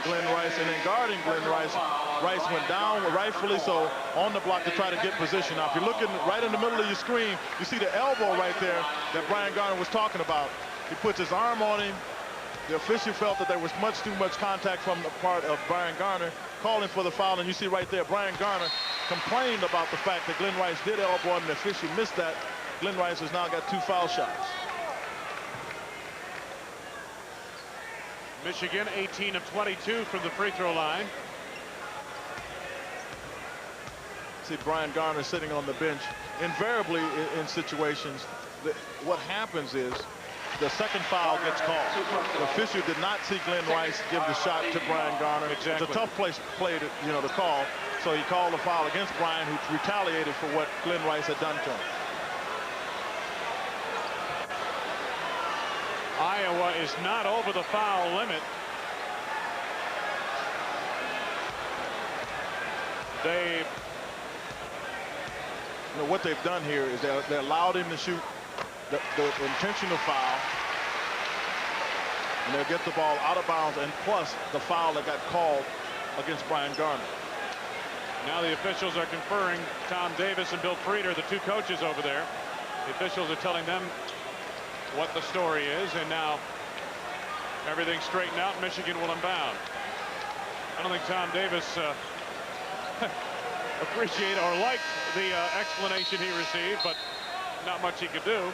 [SPEAKER 5] Glenn Rice, and then guarding Glenn Rice. Rice went down, rightfully so, on the block to try to get position. Now, if you're looking right in the middle of your screen, you see the elbow right there that Brian Garner was talking about. He puts his arm on him. The official felt that there was much too much contact from the part of Brian Garner, calling for the foul. And you see right there, Brian Garner complained about the fact that Glenn Rice did elbow him, and the official missed that. Glenn Rice has now got 2 foul shots.
[SPEAKER 4] Michigan 18 of 22 from the free throw line.
[SPEAKER 5] See Brian Garner sitting on the bench. Invariably in situations, what happens is the second foul gets called. The official did not see Glenn Rice give the shot to Brian Garner.
[SPEAKER 4] Exactly.
[SPEAKER 5] It's a tough play to, you know, to call. So he called the foul against Brian, who retaliated for what Glenn Rice had done to him.
[SPEAKER 4] Iowa is not over the foul limit.
[SPEAKER 5] You know, what they've done here is they allowed him to shoot the intentional foul, and they'll get the ball out of bounds, and plus the foul that got called against Brian Garner.
[SPEAKER 4] Now the officials are conferring. Tom Davis and Bill Frieder, the 2 coaches over there. The officials are telling them what the story is, and now everything's straightened out. Michigan will inbound. I don't think Tom Davis appreciate or liked the explanation he received, but not much he could do.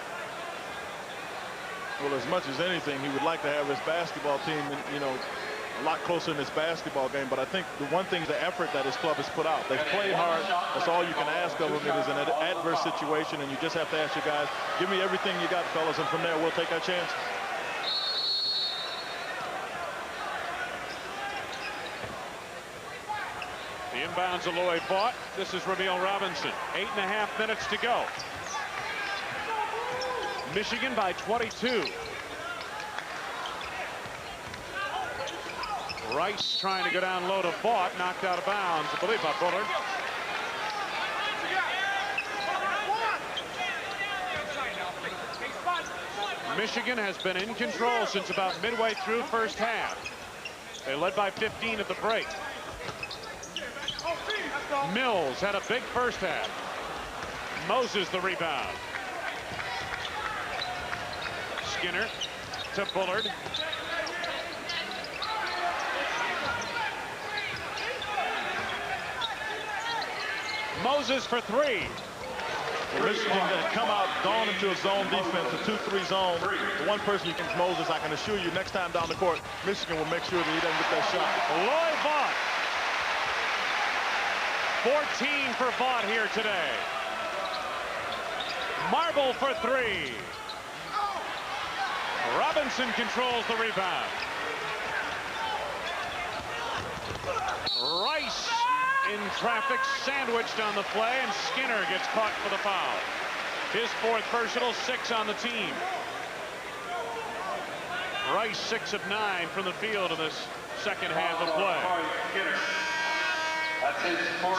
[SPEAKER 5] Well, as much as anything, he would like to have his basketball team, you know, a lot closer in this basketball game. But I think the one thing is the effort that his club has put out. They've played hard. That's all you can ask of them. It is an adverse situation, and you just have to ask your guys, give me everything you got, fellas, and from there we'll take our chances.
[SPEAKER 4] The inbounds Aloy Vaught. This is Ramil Robinson. 8.5 minutes to go. Michigan by 22. Rice trying to go down low to Vaught, knocked out of bounds, I believe, by Bullard. Michigan has been in control since about midway through first half. They led by 15 at the break. Mills had a big first half. Moses the rebound. Skinner to Bullard. Moses for 3.
[SPEAKER 5] Michigan going to come out, gone into a zone defense, a 2-3 zone. The one person you can, Moses, I can assure you, next time down the court, Michigan will make sure that he doesn't get that shot.
[SPEAKER 4] Aloy Vaught. 14 for Vaught here today. Marble for 3. Robinson controls the rebound. Rice in traffic, sandwiched on the play, and Skinner gets caught for the foul. His 4th personal, 6 on the team. Rice 6 of 9 from the field in this second half of play.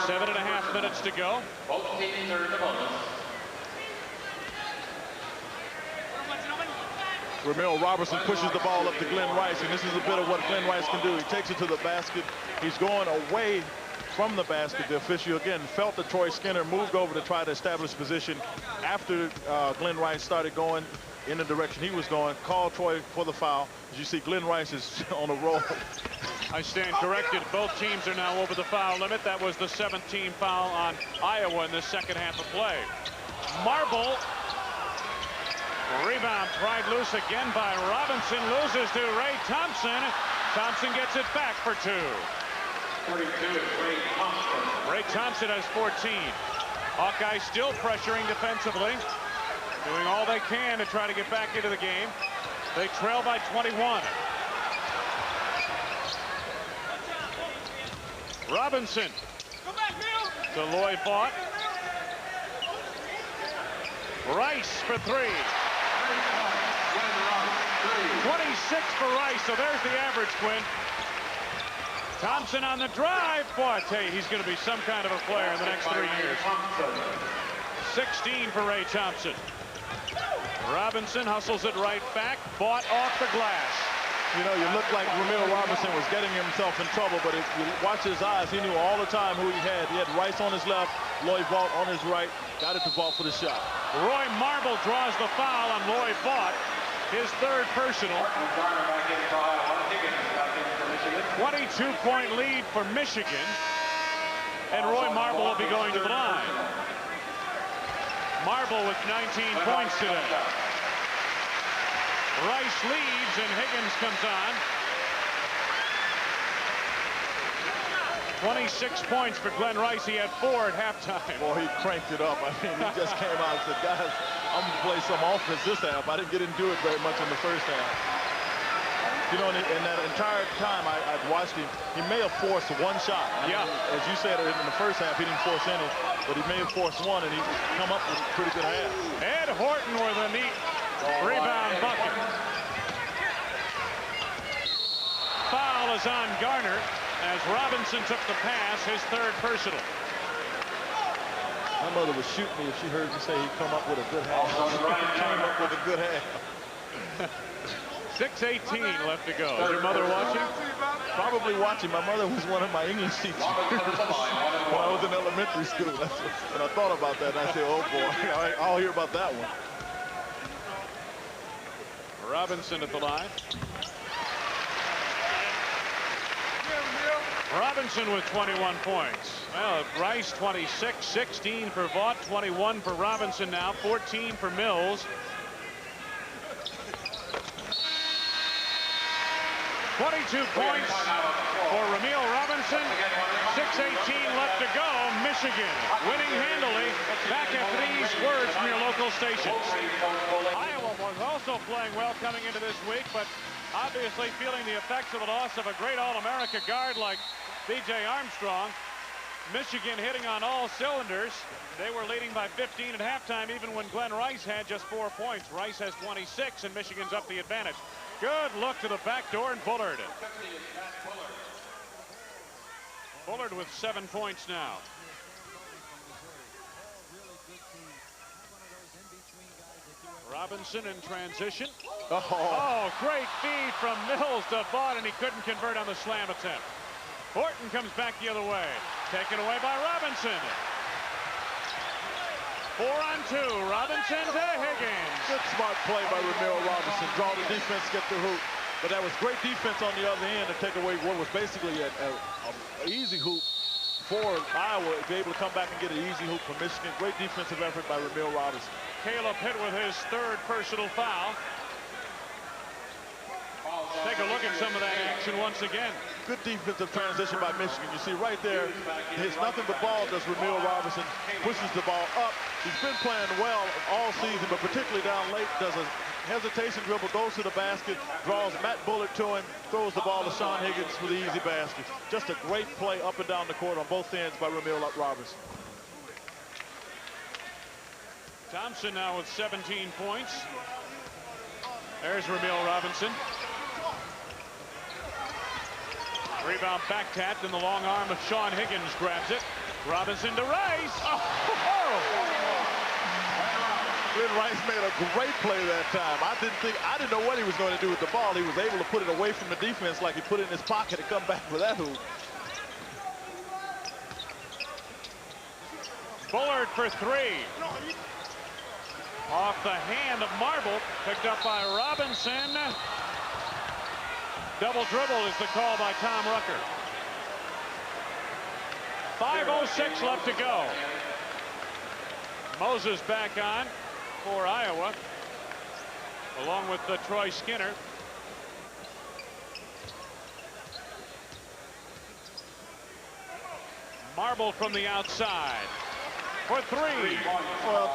[SPEAKER 4] 7.5 minutes to go.
[SPEAKER 26] Both teams are in the bonus.
[SPEAKER 5] Ramil Robertson pushes the ball up to Glenn Rice, and this is a bit of what Glenn Rice can do. He takes it to the basket. He's going away from the basket. The official, again, felt that Troy Skinner moved over to try to establish position after Glenn Rice started going in the direction he was going. Called Troy for the foul. As you see, Glenn Rice is on a roll.
[SPEAKER 4] I stand corrected. Both teams are now over the foul limit. That was the 17th foul on Iowa in the second half of play. Marble. Rebound pried loose again by Robinson. Loses to Ray Thompson. Thompson gets it back for 2. Ray Thompson has 14. Hawkeyes still pressuring defensively. Doing all they can to try to get back into the game. They trail by 21. Robinson to Loy Vaught. Rice for 3. 26 for Rice, so there's the average, Quinn. Thompson on the drive. Boy, I tell you, he's going to be some kind of a player in the next 3 years. 16 for Ray Thompson. Robinson hustles it right back. Vaught off the glass.
[SPEAKER 5] You know, you look like Ramil Robinson was getting himself in trouble, but if you watch his eyes, he knew all the time who he had. He had Rice on his left, Loy Vaught on his right. Got it to Vaught for the shot.
[SPEAKER 4] Roy Marble draws the foul on Loy Vaught. His 3rd personal. 22-point lead for Michigan. And Roy Marble will be going to the line. Marble with 19 points today. Rice leaves and Higgins comes on. 26 points for Glenn Rice. He had 4 at halftime.
[SPEAKER 5] Boy, he cranked it up. I mean, he just came out and said, guys, I'm going to play some offense this half. I didn't get into it very much in the first half. You know, in that entire time I've watched him, he may have forced 1 shot.
[SPEAKER 4] Yeah.
[SPEAKER 5] As you said, in the first half, he didn't force any, but he may have forced 1, and he come up with a pretty good half.
[SPEAKER 4] Ed Horton with a neat rebound bucket. Foul is on Garner as Robinson took the pass, his 3rd personal.
[SPEAKER 5] My mother would shoot me if she heard me say he'd come up with a good half. He came up with a good half.
[SPEAKER 4] 6:18 left to go. Is your mother watching?
[SPEAKER 5] Probably watching. My mother was one of my English teachers when I was in elementary school. That's when I thought about that, I said, oh boy, I'll hear about that one.
[SPEAKER 4] Robinson at the line. Robinson with 21 points. Well, Rice 26, 16 for Vaught, 21 for Robinson now, 14 for Mills. 22 points for Ramil Robinson. 6:18 left to go. Michigan winning handily. Back after these words from your local stations. Iowa was also playing well coming into this week, but obviously feeling the effects of the loss of a great All-America guard like B.J. Armstrong. Michigan hitting on all cylinders. They were leading by 15 at halftime, even when Glenn Rice had just 4 points. Rice has 26, and Michigan's up the advantage. Good look to the back door, and Bullard. Bullard with 7 points now. Robinson in transition. Oh, great feed from Mills to Vaught, and he couldn't convert on the slam attempt. Horton comes back the other way. Taken away by Robinson. 4 on 2. Robinson to Higgins.
[SPEAKER 5] Good smart play by Ramil Robinson. Draw the defense, get the hoop. But that was great defense on the other end to take away what was basically an easy hoop for Iowa to be able to come back and get an easy hoop for Michigan. Great defensive effort by Ramil Robinson.
[SPEAKER 4] Caleb hit with his 3rd personal foul. Take a look at some of that action once again.
[SPEAKER 5] Good defensive transition by Michigan. You see right there, it's nothing but ball does Ramil Robinson. Pushes the ball up. He's been playing well all season, but particularly down late, does a hesitation dribble, goes to the basket, draws Matt Bullard to him, throws the ball to Sean Higgins for the easy basket. Just a great play up and down the court on both ends by Ramil Robinson.
[SPEAKER 4] Thompson now with 17 points. There's Ramil Robinson. Rebound back tapped, and the long arm of Sean Higgins grabs it. Robinson to Rice.
[SPEAKER 5] Glenn Rice made a great play that time. I didn't know what he was going to do with the ball. He was able to put it away from the defense like he put it in his pocket and come back for that hoop.
[SPEAKER 4] Bullard for 3. Off the hand of Marble, picked up by Robinson. Double dribble is the call by Tom Rucker. 5:06 left to go. Moses back on for Iowa, along with Troy Skinner. Marble from the outside for three.
[SPEAKER 5] Well,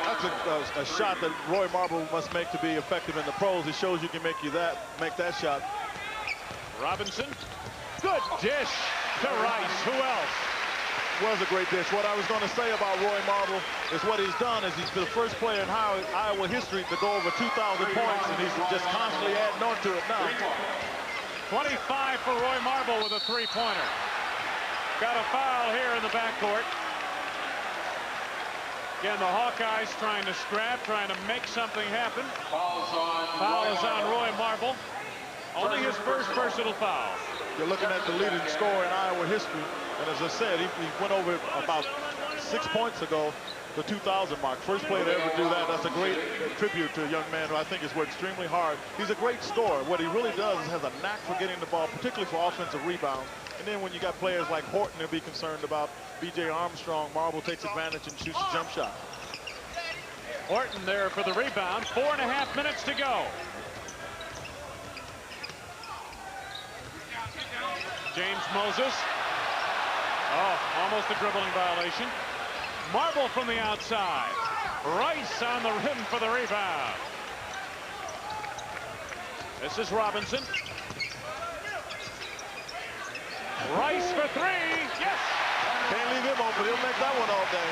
[SPEAKER 5] that's a shot that Roy Marble must make to be effective in the pros. It shows you can make that shot.
[SPEAKER 4] Robinson, good dish to Rice. Who else?
[SPEAKER 5] Was a great dish. What I was going to say about Roy Marble is what he's done is he's the first player in Iowa history to go over 2,000 points, and he's just constantly adding on to it now.
[SPEAKER 4] 25 for Roy Marble with a three-pointer. Got a foul here in the backcourt. Again, the Hawkeyes trying to scrap, trying to make something happen. Foul is on Roy Marble. Only his first personal foul.
[SPEAKER 5] You're looking at the leading scorer in Iowa history. And as I said, he went over about 6 points ago, the 2,000 mark. First player to ever do that. That's a great tribute to a young man who I think has worked extremely hard. He's a great scorer. What he really does is has a knack for getting the ball, particularly for offensive rebounds. And then when you got players like Horton to be concerned about, B.J. Armstrong, Marble takes advantage and shoots a jump shot.
[SPEAKER 4] Horton there for the rebound. 4.5 minutes to go. James Moses. Oh, almost a dribbling violation. Marble from the outside. Rice on the rim for the rebound. This is Robinson. Rice for three. Yes!
[SPEAKER 5] Can't leave him open. He'll make that one all day.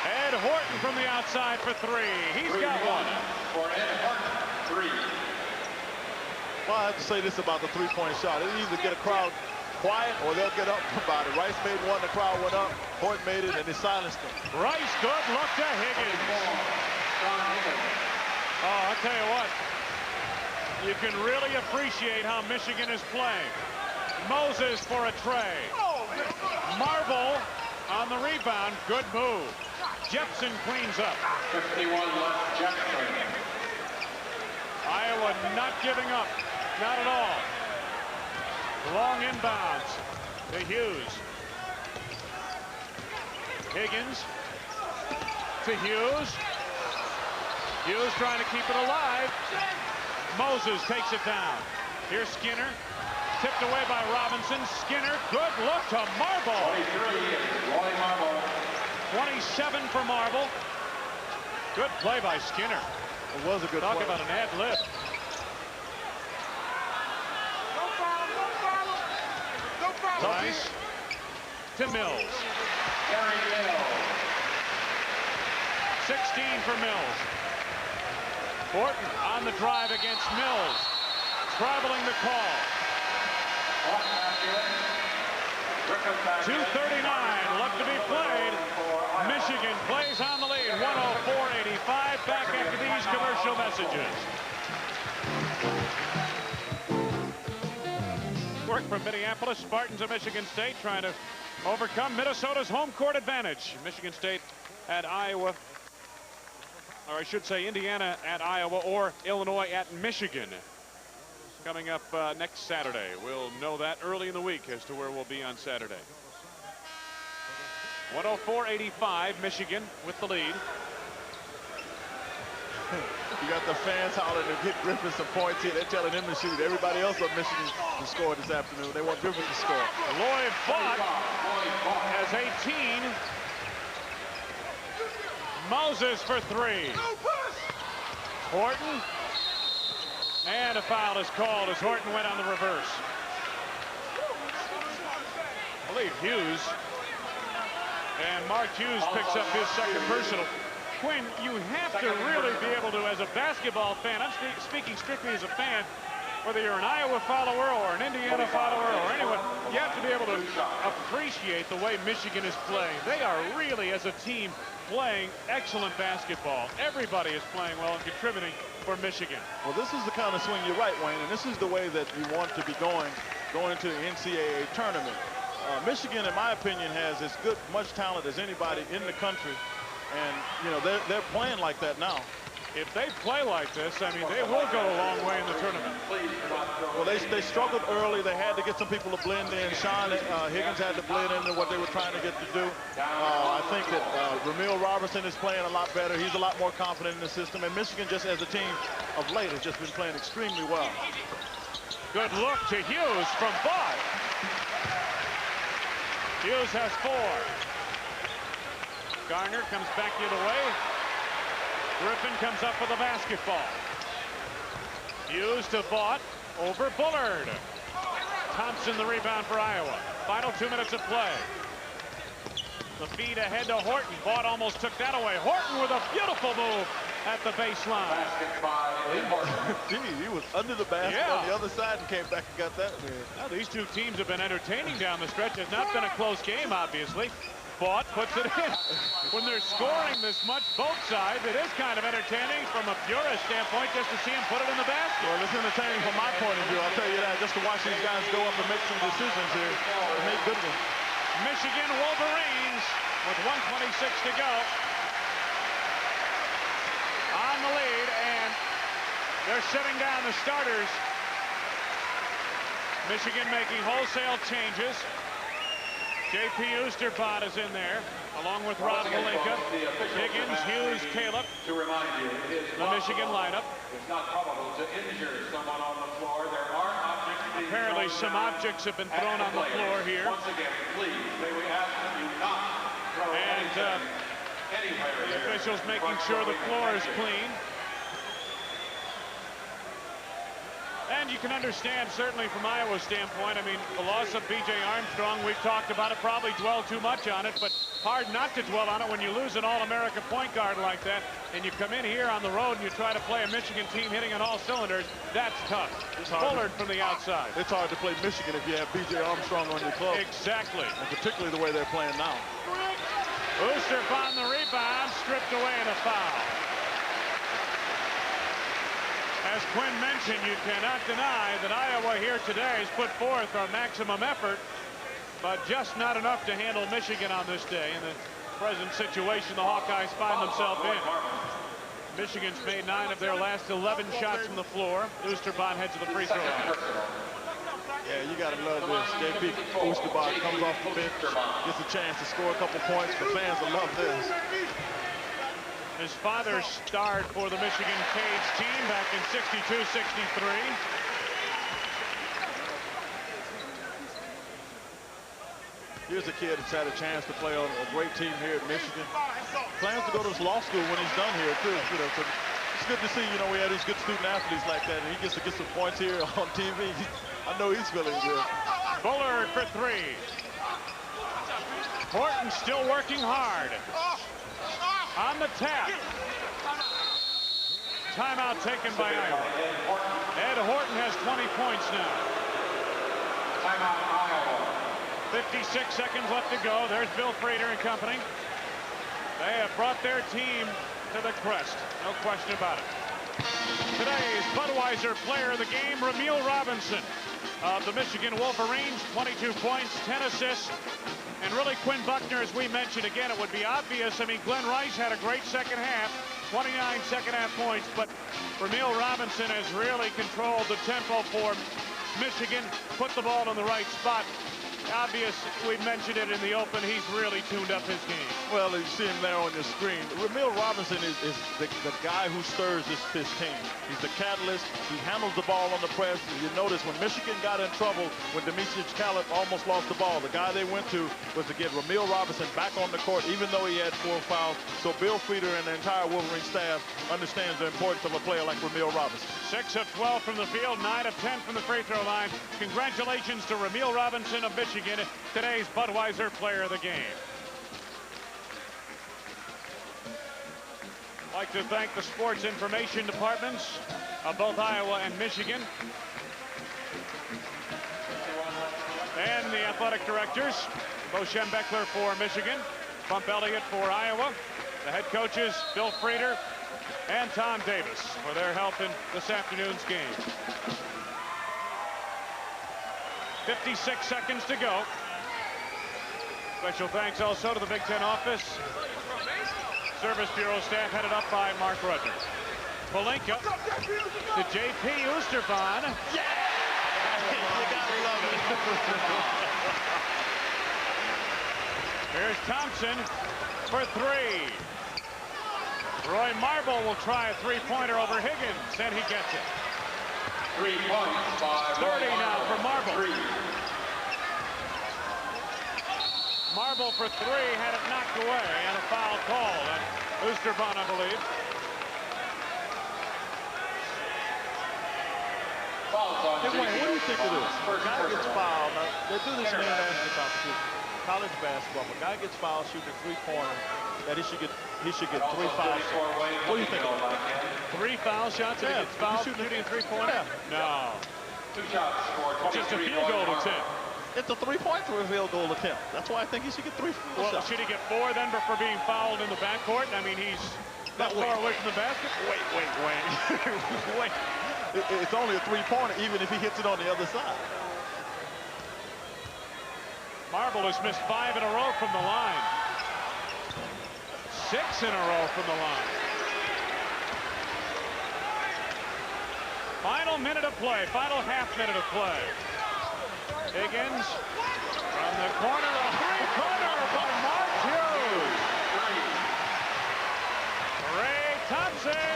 [SPEAKER 4] Ed Horton from the outside for three. He's got one.
[SPEAKER 26] For Ed Horton, three.
[SPEAKER 5] Well, I have to say this about the three-point shot. It'll either get a crowd quiet or they'll get up about it. Rice made one, the crowd went up. Horton made it, and they silenced him.
[SPEAKER 4] Rice, good look to Higgins. Oh, I'll tell you what. You can really appreciate how Michigan is playing. Moses for a tray. Marble on the rebound. Good move. Jepson cleans up.
[SPEAKER 26] 51 left, Jepson.
[SPEAKER 4] Iowa not giving up. Not at all. Long inbounds to Hughes. Higgins to Hughes. Hughes trying to keep it alive. Moses takes it down. Here's Skinner. Tipped away by Robinson. Skinner, good look to Marble.
[SPEAKER 26] 23, Roy Marble.
[SPEAKER 4] 27 for Marble. Good play by Skinner.
[SPEAKER 5] It was a good
[SPEAKER 4] Talk
[SPEAKER 5] play.
[SPEAKER 4] about an ad lib. Rice to Mills. 16 for Mills. Horton on the drive against Mills. Traveling the call. 2:39 left to be played. Michigan plays on the lead. 104-85. Back after these commercial messages. Work from Minneapolis. Spartans of Michigan State trying to overcome Minnesota's home court advantage. Michigan State at Iowa. Or I should say Indiana at Iowa or Illinois at Michigan. Coming up next Saturday. We'll know that early in the week as to where we'll be on Saturday. 104-85, Michigan with the lead.
[SPEAKER 5] You got the fans hollering to get Griffin some points here. They're telling him to shoot. Everybody else on Michigan to score this afternoon. They want Griffin to score.
[SPEAKER 4] Lloyd Bach has 18. Moses for three. Horton. And a foul is called as Horton went on the reverse. I believe Hughes. And Mark Hughes picks up his second personal. Quinn, you have to really be able to, as a basketball fan, I'm speaking strictly as a fan, whether you're an Iowa follower or an Indiana follower or anyone, you have to be able to appreciate the way Michigan is playing. They are really, as a team, playing excellent basketball. Everybody is playing well and contributing for Michigan.
[SPEAKER 5] Well, this is the kind of swing, you're right, Wayne, and this is the way that you want to be going into the NCAA tournament. Michigan, in my opinion, has as much talent as anybody in the country. And, you know, they're playing like that now.
[SPEAKER 4] If they play like this, I mean, they will go a long way in the tournament.
[SPEAKER 5] Well, they struggled early. They had to get some people to blend in. Sean Higgins had to blend into what they were trying to get to do. I think that Ramil Robertson is playing a lot better. He's a lot more confident in the system. And Michigan, just as a team of late, has just been playing extremely well.
[SPEAKER 4] Good look to Hughes from Vaught. Hughes has 4. Garner comes back the other way. Griffin comes up with a basketball. Hughes to Vaught over Bullard. Thompson the rebound for Iowa. Final 2 minutes of play. The feed ahead to Horton. Vaught almost took that away. Horton with a beautiful move at the baseline.
[SPEAKER 5] Gee, he was under the basket on the other side and came back and got that.
[SPEAKER 4] Now, these two teams have been entertaining down the stretch. It's not been a close game, obviously. Vaught puts it in. When they're scoring this much, both sides, it is kind of entertaining from a purist standpoint just to see him put it in the basket.
[SPEAKER 5] Well, it's entertaining from my point of view. I'll tell you that, just to watch these guys go up and make some decisions here. Make good ones.
[SPEAKER 4] Michigan Wolverines with 1:26 to go. On the lead, and they're sitting down the starters. Michigan making wholesale changes. J.P. Oosterbot is in there, along with Rob Pelinka, Higgins, Hughes, Caleb.
[SPEAKER 26] To remind you, it is
[SPEAKER 4] the Michigan lineup.
[SPEAKER 26] It's not probable to injure someone on the floor. There are objects.
[SPEAKER 4] Apparently, some objects have been thrown on the floor here.
[SPEAKER 26] Once again, please, may we ask that you not throw
[SPEAKER 4] and
[SPEAKER 26] anywhere.
[SPEAKER 4] The officials making sure the floor is clean. And you can understand, certainly from Iowa's standpoint, I mean, the loss of B.J. Armstrong, we've talked about it, probably dwell too much on it, but hard not to dwell on it when you lose an All-America point guard like that, and you come in here on the road and you try to play a Michigan team hitting on all cylinders. That's tough. Bullard from the outside.
[SPEAKER 5] It's hard to play Michigan if you have B.J. Armstrong on your club.
[SPEAKER 4] Exactly.
[SPEAKER 5] And particularly the way they're playing now.
[SPEAKER 4] Oosterbot on the rebound, stripped away in a foul. As Quinn mentioned, you cannot deny that Iowa here today has put forth our maximum effort, but just not enough to handle Michigan on this day in the present situation the Hawkeyes find themselves in. Michigan's made 9 of their last 11 shots from the floor. Oosterbot heads to the free throw line.
[SPEAKER 5] Yeah, you got to love this. J.P. Oosterbot comes off the bench, gets a chance to score a couple points. The fans will love this.
[SPEAKER 4] His father starred for the Michigan Cage team back in 62-63.
[SPEAKER 5] Here's a kid that's had a chance to play on a great team here at Michigan. Plans to go to law school when he's done here, too. You know, so it's good to see, you know, we have these good student athletes like that, and he gets to get some points here on TV. I know he's feeling good.
[SPEAKER 4] Bullard for 3. Horton still working hard. On the tap. Timeout taken by Iowa. Ed Horton has 20 points now.
[SPEAKER 26] Timeout Iowa.
[SPEAKER 4] 56 seconds left to go. There's Bill Frieder and company. They have brought their team to the crest. No question about it. Today's Budweiser player of the game, Ramil Robinson of the Michigan Wolverines. 22 points, 10 assists. And really, Quinn Buckner, as we mentioned, again, it would be obvious. I mean, Glenn Rice had a great second half, 29 second half points, but Ramil Robinson has really controlled the tempo for Michigan, put the ball in the right spot. Obvious, we mentioned it in the open, he's really tuned up his game.
[SPEAKER 5] Well, you see him there on your screen. Ramil Robinson is the guy who stirs his team. He's the catalyst. He handles the ball on the press. You notice when Michigan got in trouble, when Demetrius Calip almost lost the ball, the guy they went to was to get Ramil Robinson back on the court, even though he had 4 fouls. So Bill Frieder and the entire Wolverine staff understands the importance of a player like Ramil Robinson.
[SPEAKER 4] 6 of 12 from the field, 9 of 10 from the free throw line. Congratulations to Ramil Robinson of Michigan, today's Budweiser player of the game. I'd like to thank the sports information departments of both Iowa and Michigan, and the athletic directors, Bo Schembechler for Michigan, Bump Elliott for Iowa, the head coaches, Bill Frieder and Tom Davis, for their help in this afternoon's game. 56 seconds to go. Special thanks also to the Big Ten office, Service Bureau staff headed up by Mark Rudner. Palinka to J.P. Oostervaan.
[SPEAKER 5] Yeah! You gotta love it.
[SPEAKER 4] Here's Thompson for three. Roy Marble will try a three-pointer over Higgins, and he gets it.
[SPEAKER 26] 3 points by
[SPEAKER 4] 30 now for Marble.
[SPEAKER 26] 3.
[SPEAKER 4] Marble for three, had it knocked away, and a foul call. And Oostervaan, I believe.
[SPEAKER 5] Hey, Wayne, what do you think of this? A guy gets fouled. Now, they do this in international competition, college basketball. If a guy gets fouled shooting a three-pointer, that he should get 3 fouls. What do you think of that?
[SPEAKER 4] 3 foul shots and he gets fouled shooting a three-pointer? No.
[SPEAKER 26] 2 shots for 23.
[SPEAKER 4] Just a field goal attempt.
[SPEAKER 5] It's a three-point field goal attempt. That's why I think he should get 3
[SPEAKER 4] Well,
[SPEAKER 5] shots.
[SPEAKER 4] should he get 4 then for being fouled in the backcourt? I mean, he's that far away from the basket.
[SPEAKER 5] Wait. Wait. It's only a three-pointer, even if he hits it on the other side.
[SPEAKER 4] Marble has missed 5 in a row from the line. 6 in a row from the line. Final minute of play, final half minute of play. Higgins from the corner, a three-pointer by Mark Hughes. Ray Thompson.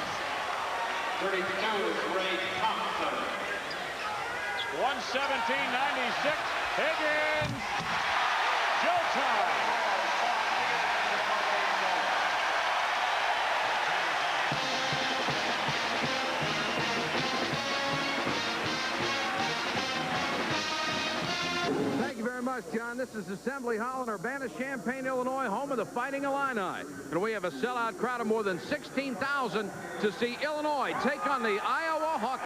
[SPEAKER 26] 32 is Ray Thompson.
[SPEAKER 4] 117-96. Higgins. Showtime.
[SPEAKER 11] Thank you very much, John. This is Assembly Hall in Urbana-Champaign, Illinois, home of the Fighting Illini. And we have a sellout crowd of more than 16,000 to see Illinois take on the Iowa Hawkeyes.